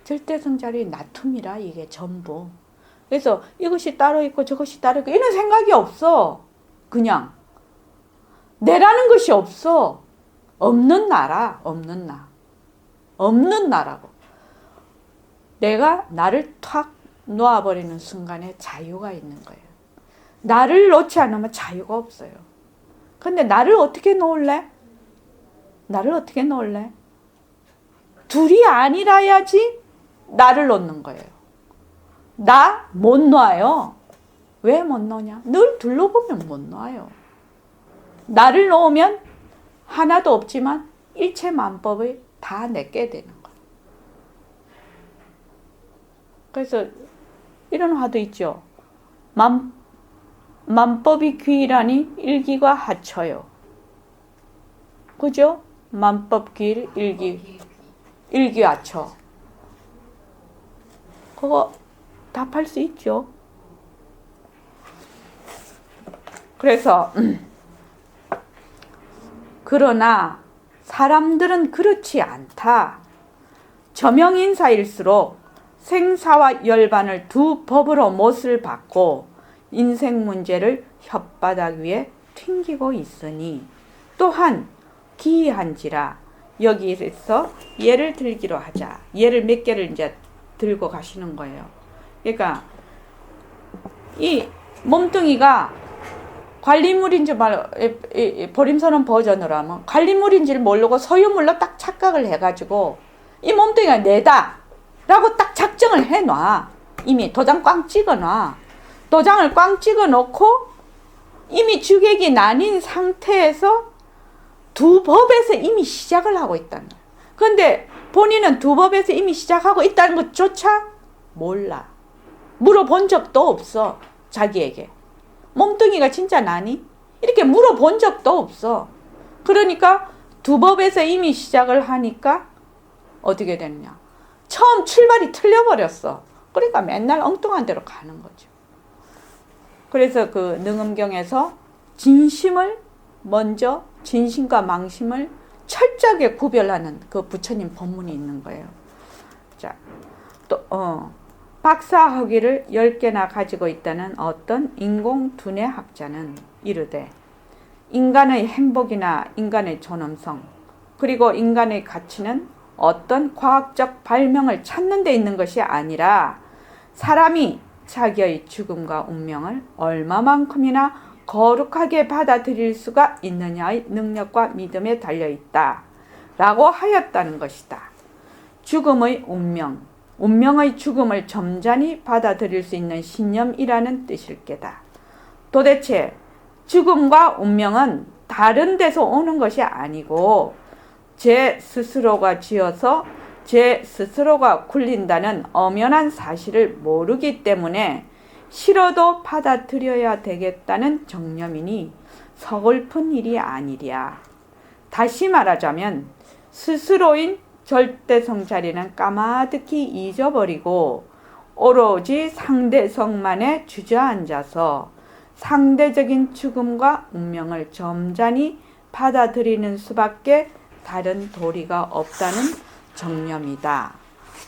절대성 자리 나툼이라 이게 전부. 그래서 이것이 따로 있고 저것이 따로 있고 이런 생각이 없어. 그냥. 내라는 것이 없어. 없는 나라. 없는 나. 없는 나라고. 내가 나를 탁 놓아버리는 순간에 자유가 있는 거예요. 나를 놓지 않으면 자유가 없어요. 근데 나를 어떻게 놓을래? 나를 어떻게 놓을래? 둘이 아니라야지 나를 놓는 거예요. 나 못 놔요. 왜 못 놓냐? 늘 둘러보면 못 놔요. 나를 놓으면 하나도 없지만 일체 만법을 다 내게 되는 거예요. 그래서 이런 화도 있죠. 만법이 귀일하니 일기가 하쳐요. 그죠? 만법 귀일 일기 하쳐. 그거 답할 수 있죠. 그래서 그러나 사람들은 그렇지 않다. 저명인사일수록 생사와 열반을 두 법으로 못을 받고 인생 문제를 혓바닥 위에 튕기고 있으니 또한 기이한지라 여기에서 예를 들기로 하자. 예를 몇 개를 이제 들고 가시는 거예요. 그러니까 이 몸뚱이가 관리물인 줄 보림선언 버전으로 하면 관리물인 줄 모르고 소유물로 딱 착각을 해가지고 이 몸뚱이가 내다 라고 딱 작정을 해놔. 이미 도장 꽝 찍어놔. 도장을 꽝 찍어놓고 이미 주객이 나뉜 상태에서 두 법에서 이미 시작을 하고 있다는 거야. 그런데 본인은 두 법에서 이미 시작하고 있다는 것조차 몰라. 물어본 적도 없어. 자기에게. 몸뚱이가 진짜 나니? 이렇게 물어본 적도 없어. 그러니까 두 법에서 이미 시작을 하니까 어떻게 됐냐. 처음 출발이 틀려버렸어. 그러니까 맨날 엉뚱한 대로 가는 거죠. 그래서 그 능엄경에서 진심을 먼저 진심과 망심을 철저하게 구별하는 그 부처님 법문이 있는 거예요. 자, 또 박사 학위를 10개나 가지고 있다는 어떤 인공두뇌학자는 이르되 인간의 행복이나 인간의 존엄성 그리고 인간의 가치는 어떤 과학적 발명을 찾는 데 있는 것이 아니라 사람이 자기의 죽음과 운명을 얼마만큼이나 거룩하게 받아들일 수가 있느냐의 능력과 믿음에 달려있다 라고 하였다는 것이다. 죽음의 운명, 운명의 죽음을 점잖이 받아들일 수 있는 신념이라는 뜻일 게다. 도대체 죽음과 운명은 다른 데서 오는 것이 아니고 제 스스로가 지어서 제 스스로가 굴린다는 엄연한 사실을 모르기 때문에 싫어도 받아들여야 되겠다는 정념이니 서글픈 일이 아니랴. 다시 말하자면 스스로인 절대성 자리는 까마득히 잊어버리고 오로지 상대성만에 주저앉아서 상대적인 죽음과 운명을 점잖이 받아들이는 수밖에 다른 도리가 없다는 정념이다.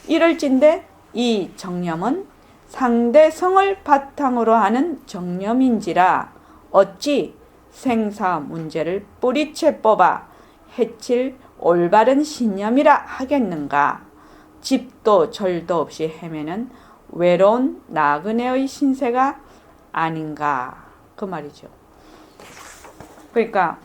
이럴진데 이 정념은 상대성을 바탕으로 하는 정념인지라 어찌 생사 문제를 뿌리채 뽑아 해칠 올바른 신념이라 하겠는가. 집도 절도 없이 헤매는 외로운 나그네의 신세가 아닌가. 그 말이죠. 그러니까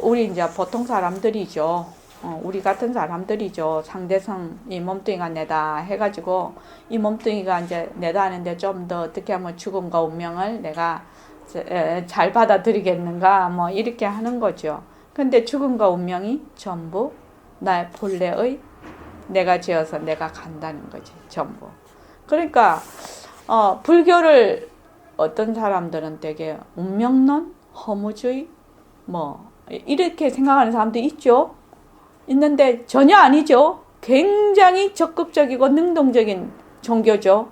우리 이제 보통 사람들이죠. 우리 같은 사람들이죠. 상대성 이 몸뚱이가 내다 해가지고 이 몸뚱이가 이제 내다 하는데 좀 더 어떻게 하면 죽음과 운명을 내가 잘 받아들이겠는가 뭐 이렇게 하는 거죠. 근데 죽음과 운명이 전부 나의 본래의 내가 지어서 내가 간다는 거지. 전부. 그러니까 불교를 어떤 사람들은 되게 운명론, 허무주의 뭐 이렇게 생각하는 사람도 있죠. 있는데 전혀 아니죠. 굉장히 적극적이고 능동적인 종교죠.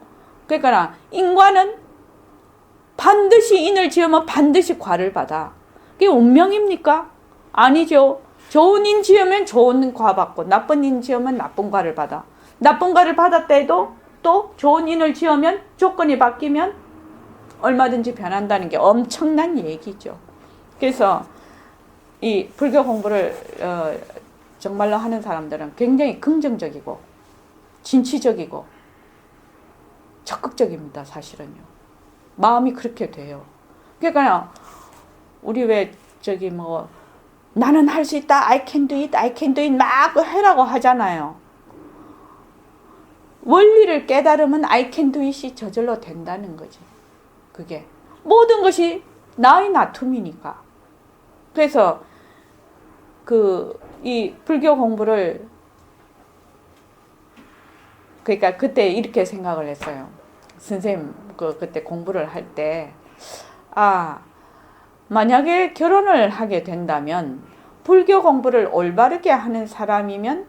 그러니까 인과는 반드시 인을 지으면 반드시 과를 받아. 그게 운명입니까? 아니죠. 좋은 인 지으면 좋은 과 받고 나쁜 인 지으면 나쁜 과를 받아. 나쁜 과를 받았다 해도 또 좋은 인을 지으면 조건이 바뀌면 얼마든지 변한다는 게 엄청난 얘기죠. 그래서 이 불교 공부를 정말로 하는 사람들은 굉장히 긍정적이고 진취적이고 적극적입니다. 사실은요. 마음이 그렇게 돼요. 그러니까 우리 왜 저기 뭐 나는 할 수 있다. I can do it. I can do it. 막 해라고 하잖아요. 원리를 깨달으면 I can do it이 저절로 된다는 거지. 그게 모든 것이 나의 나툼이니까. 그래서 이 불교 공부를 그러니까 그때 이렇게 생각을 했어요. 선생님 그때 공부를 할 때 만약에 결혼을 하게 된다면 불교 공부를 올바르게 하는 사람이면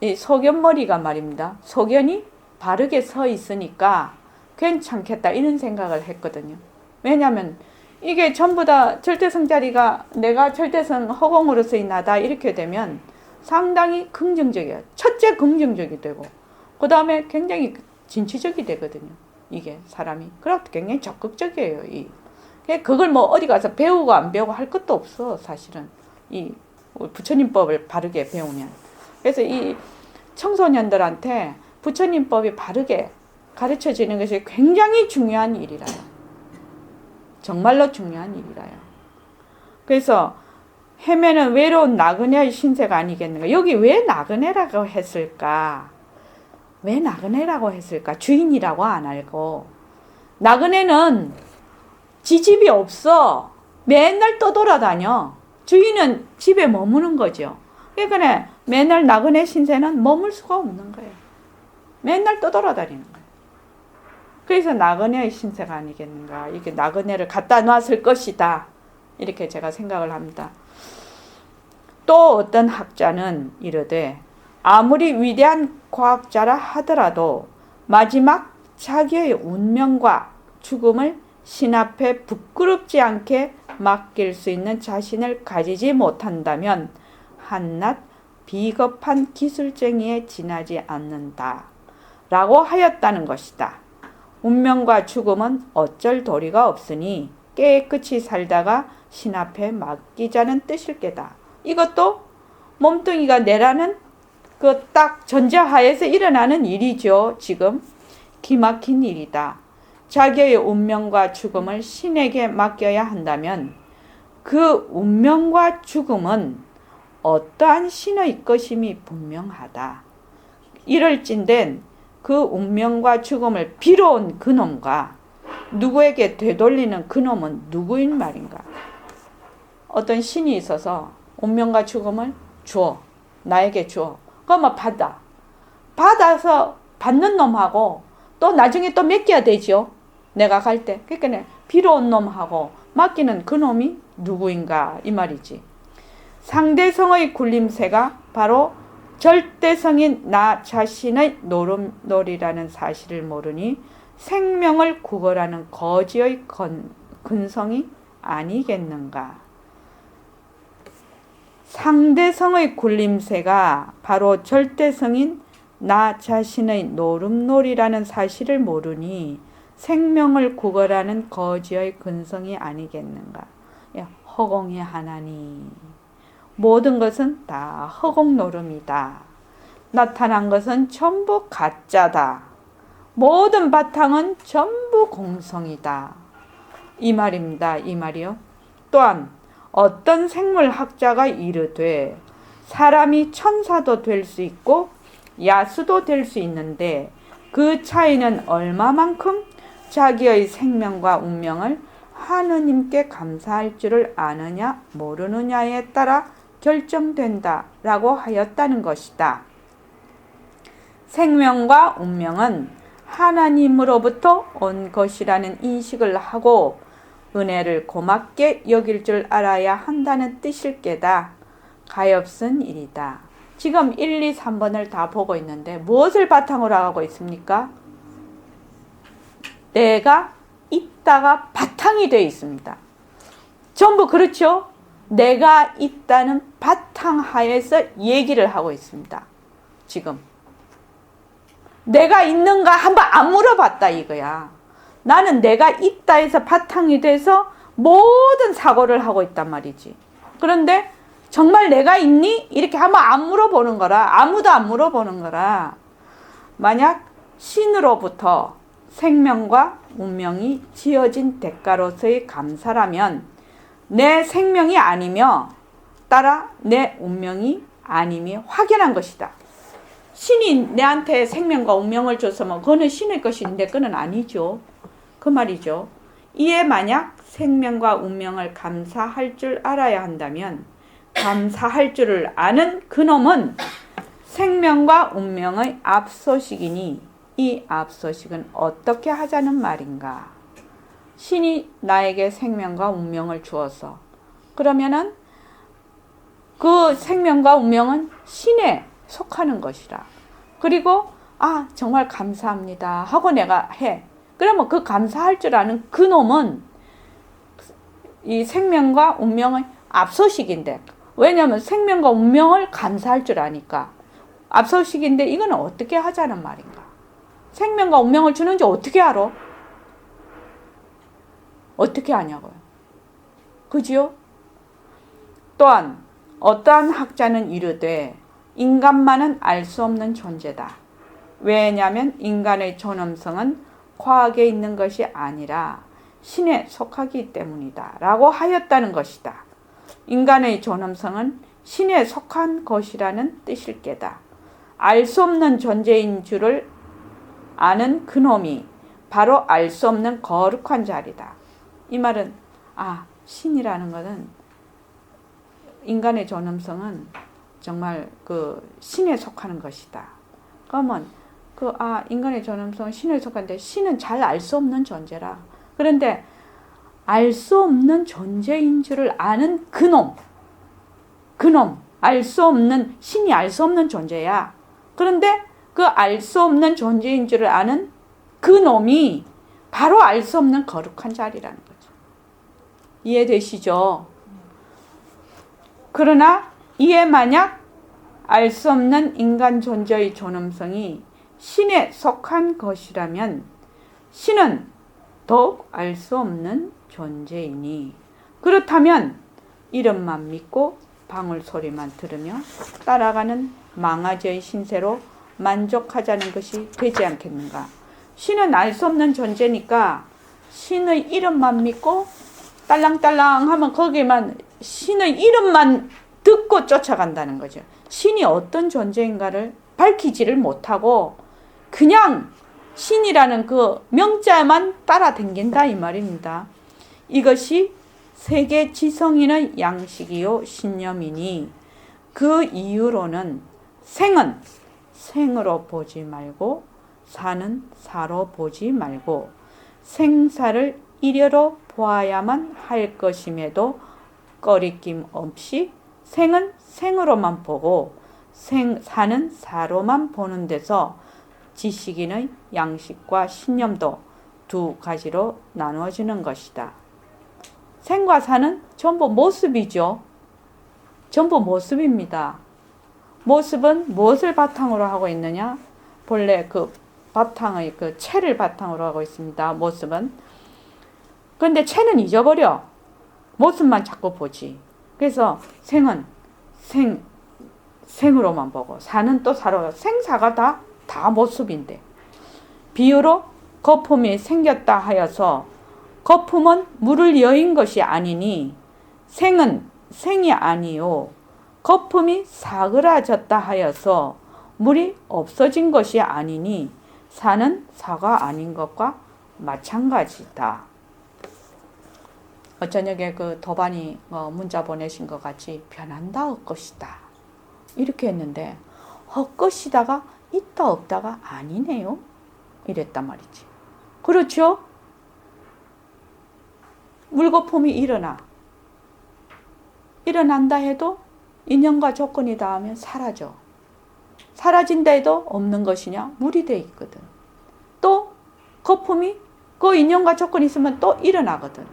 이 소견머리가 말입니다. 소견이 바르게 서 있으니까 괜찮겠다 이런 생각을 했거든요. 왜냐하면 이게 전부 다 절대성 자리가 내가 절대성 허공으로서의 나다 이렇게 되면 상당히 긍정적이에요. 첫째 긍정적이 되고 그 다음에 굉장히 진취적이 되거든요. 이게 사람이. 그래서 굉장히 적극적이에요. 그걸 뭐 어디 가서 배우고 안 배우고 할 것도 없어. 사실은 이 부처님법을 바르게 배우면. 그래서 이 청소년들한테 부처님법이 바르게 가르쳐지는 것이 굉장히 중요한 일이라요. 정말로 중요한 일이라요. 그래서 헤매는 외로운 나그네의 신세가 아니겠는가. 여기 왜 나그네라고 했을까? 왜 나그네라고 했을까? 주인이라고 안 알고. 나그네는 지집이 없어. 맨날 떠돌아다녀. 주인은 집에 머무는 거죠. 그러니까 맨날 나그네 신세는 머물 수가 없는 거예요. 맨날 떠돌아다니는 거예요. 그래서 나그네의 신세가 아니겠는가. 이게 나그네를 갖다 놨을 것이다. 이렇게 제가 생각을 합니다. 또 어떤 학자는 이르되 아무리 위대한 과학자라 하더라도 마지막 자기의 운명과 죽음을 신 앞에 부끄럽지 않게 맡길 수 있는 자신을 가지지 못한다면 한낱 비겁한 기술쟁이에 지나지 않는다 라고 하였다는 것이다. 운명과 죽음은 어쩔 도리가 없으니 깨끗이 살다가 신 앞에 맡기자는 뜻일 게다. 이것도 몸뚱이가 내라는 그 딱 전제하에서 일어나는 일이죠. 지금 기막힌 일이다. 자기의 운명과 죽음을 신에게 맡겨야 한다면 그 운명과 죽음은 어떠한 신의 것임이 분명하다. 이럴진된 그 운명과 죽음을 빌어온 그놈과 누구에게 되돌리는 그놈은 누구인 말인가? 어떤 신이 있어서 운명과 죽음을 주어. 나에게 주어. 그러면 받아. 받아서 받는 놈하고 또 나중에 또 맡겨야 되죠. 내가 갈 때. 그러니까 빌어온 놈하고 맡기는 그 놈이 누구인가 이 말이지. 상대성의 굴림새가 바로 절대성인 나 자신의 노름놀이라는 사실을 모르니 생명을 구걸하는 거지의 근성이 아니겠는가. 상대성의 굴림새가 바로 절대성인 나 자신의 노름놀이라는 사실을 모르니 생명을 구걸하는 거지의 근성이 아니겠는가. 허공이 하나니 모든 것은 다 허공노름이다. 나타난 것은 전부 가짜다. 모든 바탕은 전부 공성이다. 이 말입니다. 이 말이요. 또한 어떤 생물학자가 이르되 사람이 천사도 될 수 있고 야수도 될 수 있는데 그 차이는 얼마만큼 자기의 생명과 운명을 하느님께 감사할 줄을 아느냐 모르느냐에 따라 결정된다 라고 하였다는 것이다. 생명과 운명은 하나님으로부터 온 것이라는 인식을 하고 은혜를 고맙게 여길 줄 알아야 한다는 뜻일 게다. 가엾은 일이다. 지금 1, 2, 3번을 다 보고 있는데 무엇을 바탕으로 하고 있습니까? 내가 있다가 바탕이 되어 있습니다. 전부 그렇죠? 내가 있다는 바탕하에서 얘기를 하고 있습니다. 지금 내가 있는가 한번 안 물어봤다 이거야. 나는 내가 있다 해서 바탕이 돼서 모든 사고를 하고 있단 말이지. 그런데 정말 내가 있니? 이렇게 한번 안 물어보는 거라. 아무도 안 물어보는 거라. 만약 신으로부터 생명과 운명이 지어진 대가로서의 감사라면 내 생명이 아니며 따라 내 운명이 아님이 확연한 것이다. 신이 내한테 생명과 운명을 줬으면 그거는 신의 것인데 그건 아니죠. 그 말이죠. 이에 만약 생명과 운명을 감사할 줄 알아야 한다면 감사할 줄을 아는 그놈은 생명과 운명의 앞서식이니 이 앞서식은 어떻게 하자는 말인가? 신이 나에게 생명과 운명을 주어서 그러면은 그 생명과 운명은 신에 속하는 것이라. 그리고 정말 감사합니다 하고 내가 해. 그러면 그 감사할 줄 아는 그놈은 이 생명과 운명의 앞서식인데, 왜냐하면 생명과 운명을 감사할 줄 아니까 앞서식인데 이건 어떻게 하자는 말인가? 생명과 운명을 주는지 어떻게 알아? 어떻게 아냐고요? 그지요? 또한 어떠한 학자는 이르되 인간만은 알 수 없는 존재다. 왜냐하면 인간의 존엄성은 과학에 있는 것이 아니라 신에 속하기 때문이다 라고 하였다는 것이다. 인간의 존엄성은 신에 속한 것이라는 뜻일 게다. 알 수 없는 존재인 줄을 아는 그놈이 바로 알 수 없는 거룩한 자리다. 이 말은 신이라는 것은 인간의 존엄성은 정말 그 신에 속하는 것이다. 그러면 인간의 존엄성은 신에 속한데 신은 잘 알 수 없는 존재라. 그런데 알 수 없는 존재인 줄을 아는 그놈 알 수 없는 신이 알 수 없는 존재야. 그런데 그 알 수 없는 존재인 줄을 아는 그놈이 바로 알 수 없는 거룩한 자리라는 거죠. 이해되시죠? 그러나 이에 만약 알 수 없는 인간 존재의 존엄성이 신에 속한 것이라면 신은 더욱 알 수 없는 존재이니 그렇다면 이름만 믿고 방울소리만 들으며 따라가는 망아지의 신세로 만족하자는 것이 되지 않겠는가. 신은 알 수 없는 존재니까 신의 이름만 믿고 딸랑딸랑 하면 거기만 신의 이름만 듣고 쫓아간다는 거죠. 신이 어떤 존재인가를 밝히지를 못하고 그냥 신이라는 그 명자만 따라다닌다 이 말입니다. 이것이 세계 지성인의 양식이요 신념이니 그 이유로는 생은 생으로 보지 말고 사는 사로 보지 말고 생사를 일여로 보아야만 할 것임에도 꺼리낌 없이 생은 생으로만 보고 사는 사로만 보는 데서 지식인의 양식과 신념도 두 가지로 나누어지는 것이다. 생과 사는 전부 모습이죠. 전부 모습입니다. 모습은 무엇을 바탕으로 하고 있느냐? 본래 그 바탕의 그 체를 바탕으로 하고 있습니다. 모습은. 그런데 체는 잊어버려. 모습만 자꾸 보지. 그래서 생은 생으로만 보고 사는 또 사로. 생사가 다 모습인데. 비유로 거품이 생겼다 하여서 거품은 물을 여인 것이 아니니 생은 생이 아니요 거품이 사그라졌다 하여서 물이 없어진 것이 아니니 사는 사가 아닌 것과 마찬가지다. 저녁에 그 도반이 문자 보내신 것 같이 변한다 헛것이다 이렇게 했는데 헛것이다가 있다 없다가 아니네요 이랬단 말이지. 그렇죠? 물거품이 일어난다 해도 인연과 조건이 닿으면 사라져. 사라진다 해도 없는 것이냐? 물이 돼 있거든. 또 거품이 그 인연과 조건이 있으면 또 일어나거든.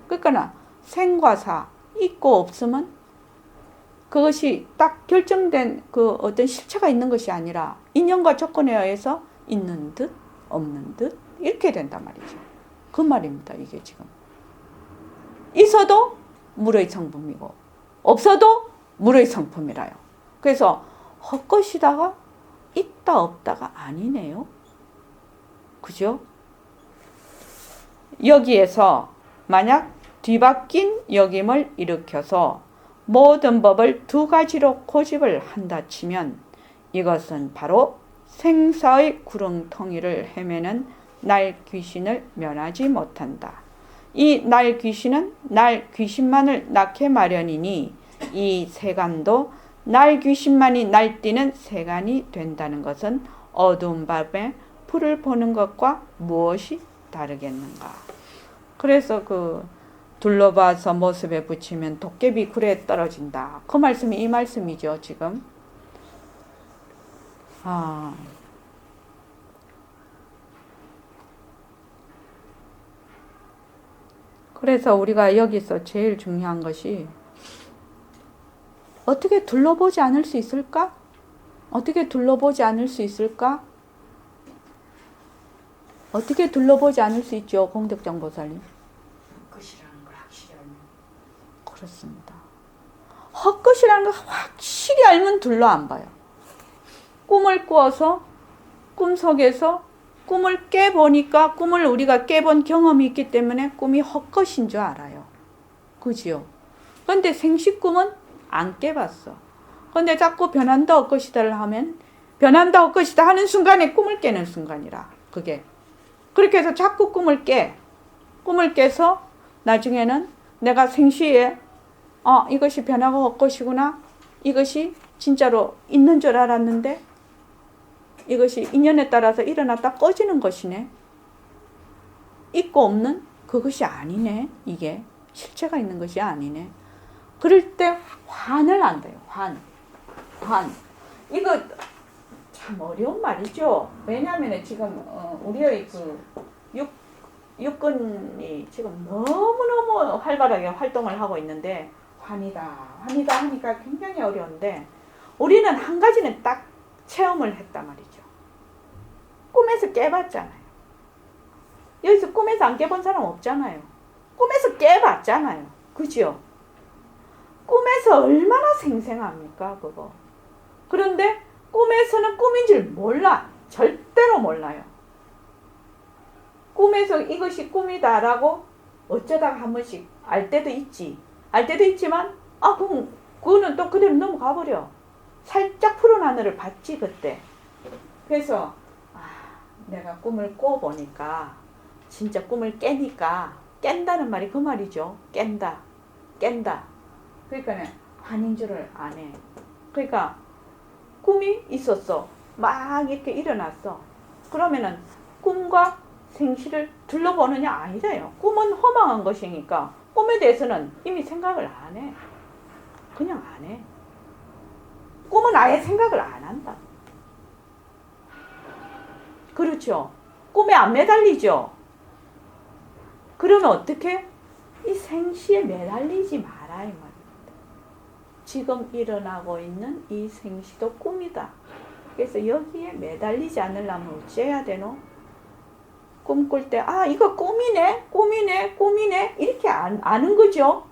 그러니까 생과 사 있고 없으면 그것이 딱 결정된 그 어떤 실체가 있는 것이 아니라 인연과 조건에 의해서 있는 듯 없는 듯 이렇게 된단 말이죠. 그 말입니다. 이게 지금 있어도 물의 성품이고 없어도 물의 성품이라요. 그래서 헛것이다가 있다 없다가 아니네요. 그죠? 여기에서 만약 뒤바뀐 여김을 일으켜서 모든 법을 두 가지로 고집을 한다 치면 이것은 바로 생사의 구렁텅이를 헤매는 날 귀신을 면하지 못한다. 이 날 귀신은 날 귀신만을 낳게 마련이니 이 세간도 날 귀신만이 날뛰는 세간이 된다는 것은 어두운 밤에 불을 보는 것과 무엇이 다르겠는가. 그래서 그 둘러봐서 모습에 붙이면 도깨비 굴에 떨어진다. 그 말씀이 이 말씀이죠 지금. 그래서 우리가 여기서 제일 중요한 것이 어떻게 둘러보지 않을 수 있을까? 어떻게 둘러보지 않을 수 있을까? 어떻게 둘러보지 않을 수 있죠? 공덕정 보살님. 헛것이라는 걸 확실히 알면. 그렇습니다. 헛것이라는 걸 확실히 알면 둘러 안 봐요. 꿈을 꾸어서 꿈속에서 꿈을 깨보니까 꿈을 우리가 깨본 경험이 있기 때문에 꿈이 헛것인 줄 알아요. 그지요? 근데 생시 꿈은 안 깨봤어. 근데 자꾸 변한다 헛것이다를 하면 변한다 헛것이다 하는 순간에 꿈을 깨는 순간이라 그게. 그렇게 해서 자꾸 꿈을 깨. 꿈을 깨서 나중에는 내가 생시에 이것이 변하고 헛것이구나. 이것이 진짜로 있는 줄 알았는데 이것이 인연에 따라서 일어났다 꺼지는 것이네. 있고 없는 그것이 아니네. 이게 실체가 있는 것이 아니네. 그럴 때 환을 한대요. 환. 이거 참 어려운 말이죠. 왜냐하면 지금 우리의 그 육근이 지금 너무너무 활발하게 활동을 하고 있는데 환이다 하니까 굉장히 어려운데 우리는 한 가지는 딱 체험을 했단 말이죠. 꿈에서 깨봤잖아요. 여기서 꿈에서 안 깨본 사람 없잖아요. 꿈에서 깨봤잖아요. 그죠? 꿈에서 얼마나 생생합니까 그거. 그런데 꿈에서는 꿈인 줄 몰라. 절대로 몰라요. 꿈에서 이것이 꿈이다라고 어쩌다가 한 번씩 알 때도 있지. 알 때도 있지만 그거는 또 그대로 넘어가 버려. 살짝 푸른 하늘을 봤지 그때. 그래서 내가 꿈을 꿔보니까 진짜 꿈을 깨니까 깬다는 말이 그 말이죠. 깬다. 그러니까 환인 줄을 아네. 그러니까 꿈이 있었어. 막 이렇게 일어났어. 그러면은 꿈과 생시를 둘러보느냐 아니래요. 꿈은 허망한 것이니까 꿈에 대해서는 이미 생각을 안 해. 그냥 안 해. 꿈은 아예 생각을 안 한다. 그렇죠. 꿈에 안 매달리죠. 그러면 어떻게? 이 생시에 매달리지 마라 이 말입니다. 지금 일어나고 있는 이 생시도 꿈이다. 그래서 여기에 매달리지 않으려면 어찌해야 되노? 꿈꿀 때 이거 꿈이네 이렇게 아는 거죠.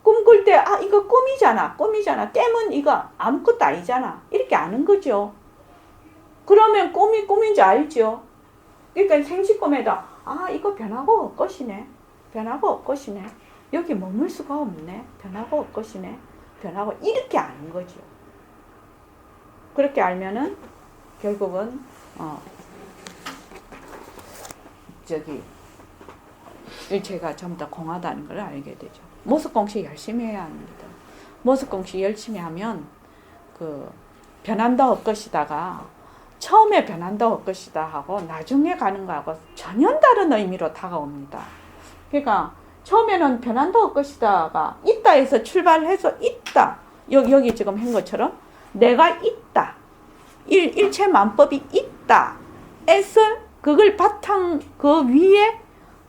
꿈꿀 때 이거 꿈이잖아 깨면 이거 아무것도 아니잖아 이렇게 아는 거죠. 그러면 꿈이 꿈인지 알죠. 그러니까 생시 꿈에도 이거 변하고 헛것이네. 여기 머물 수가 없네. 변하고 헛것이네. 변하고 이렇게 아는 거죠. 그렇게 알면은 결국은 일체가 전부 다 공하다는 걸 알게 되죠. 모습공시 열심히 해야 합니다. 모습공시 열심히 하면 변한다 헛것이다가 처음에 변한다 헛것이다 하고 나중에 가는 거하고 전혀 다른 의미로 다가옵니다. 그러니까 처음에는 변한다 헛것이다가 있다에서 출발해서 있다. 여기 지금 한 것처럼 내가 있다. 일체만법이 있다. 에서 그걸 바탕 그 위에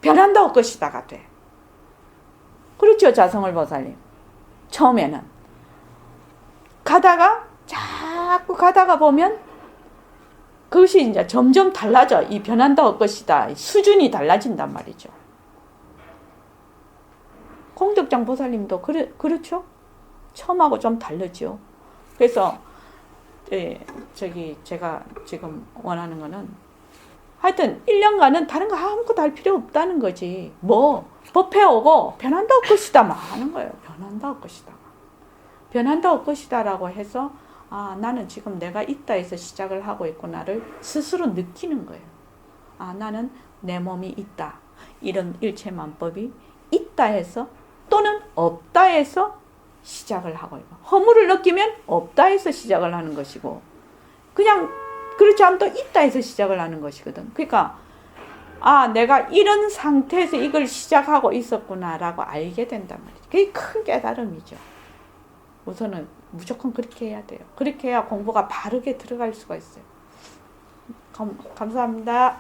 변한다 헛것이다가 돼. 그렇죠, 자성을 보살님. 처음에는 자꾸 가다가 보면 그것이 이제 점점 달라져. 이 변한다 헛것이다. 수준이 달라진단 말이죠. 공덕장 보살님도 그렇죠? 처음하고 좀 다르죠. 그래서 제가 지금 원하는 거는 하여튼 1년간은 다른 거 아무것도 할 필요 없다는 거지. 법회 오고 변한다 헛것이다만 하는 거예요. 변한다 헛것이다라고 해서 나는 지금 내가 있다 해서 시작을 하고 있구나를 스스로 느끼는 거예요. 나는 내 몸이 있다. 이런 일체만법이 있다 해서 또는 없다 해서 시작을 하고 있고 허물을 느끼면 없다 해서 시작을 하는 것이고 그냥 그렇지 않으면 또 있다 해서 시작을 하는 것이거든. 그러니까 내가 이런 상태에서 이걸 시작하고 있었구나라고 알게 된단 말이죠. 그게 큰 깨달음이죠. 우선은 무조건 그렇게 해야 돼요. 그렇게 해야 공부가 바르게 들어갈 수가 있어요. 감사합니다.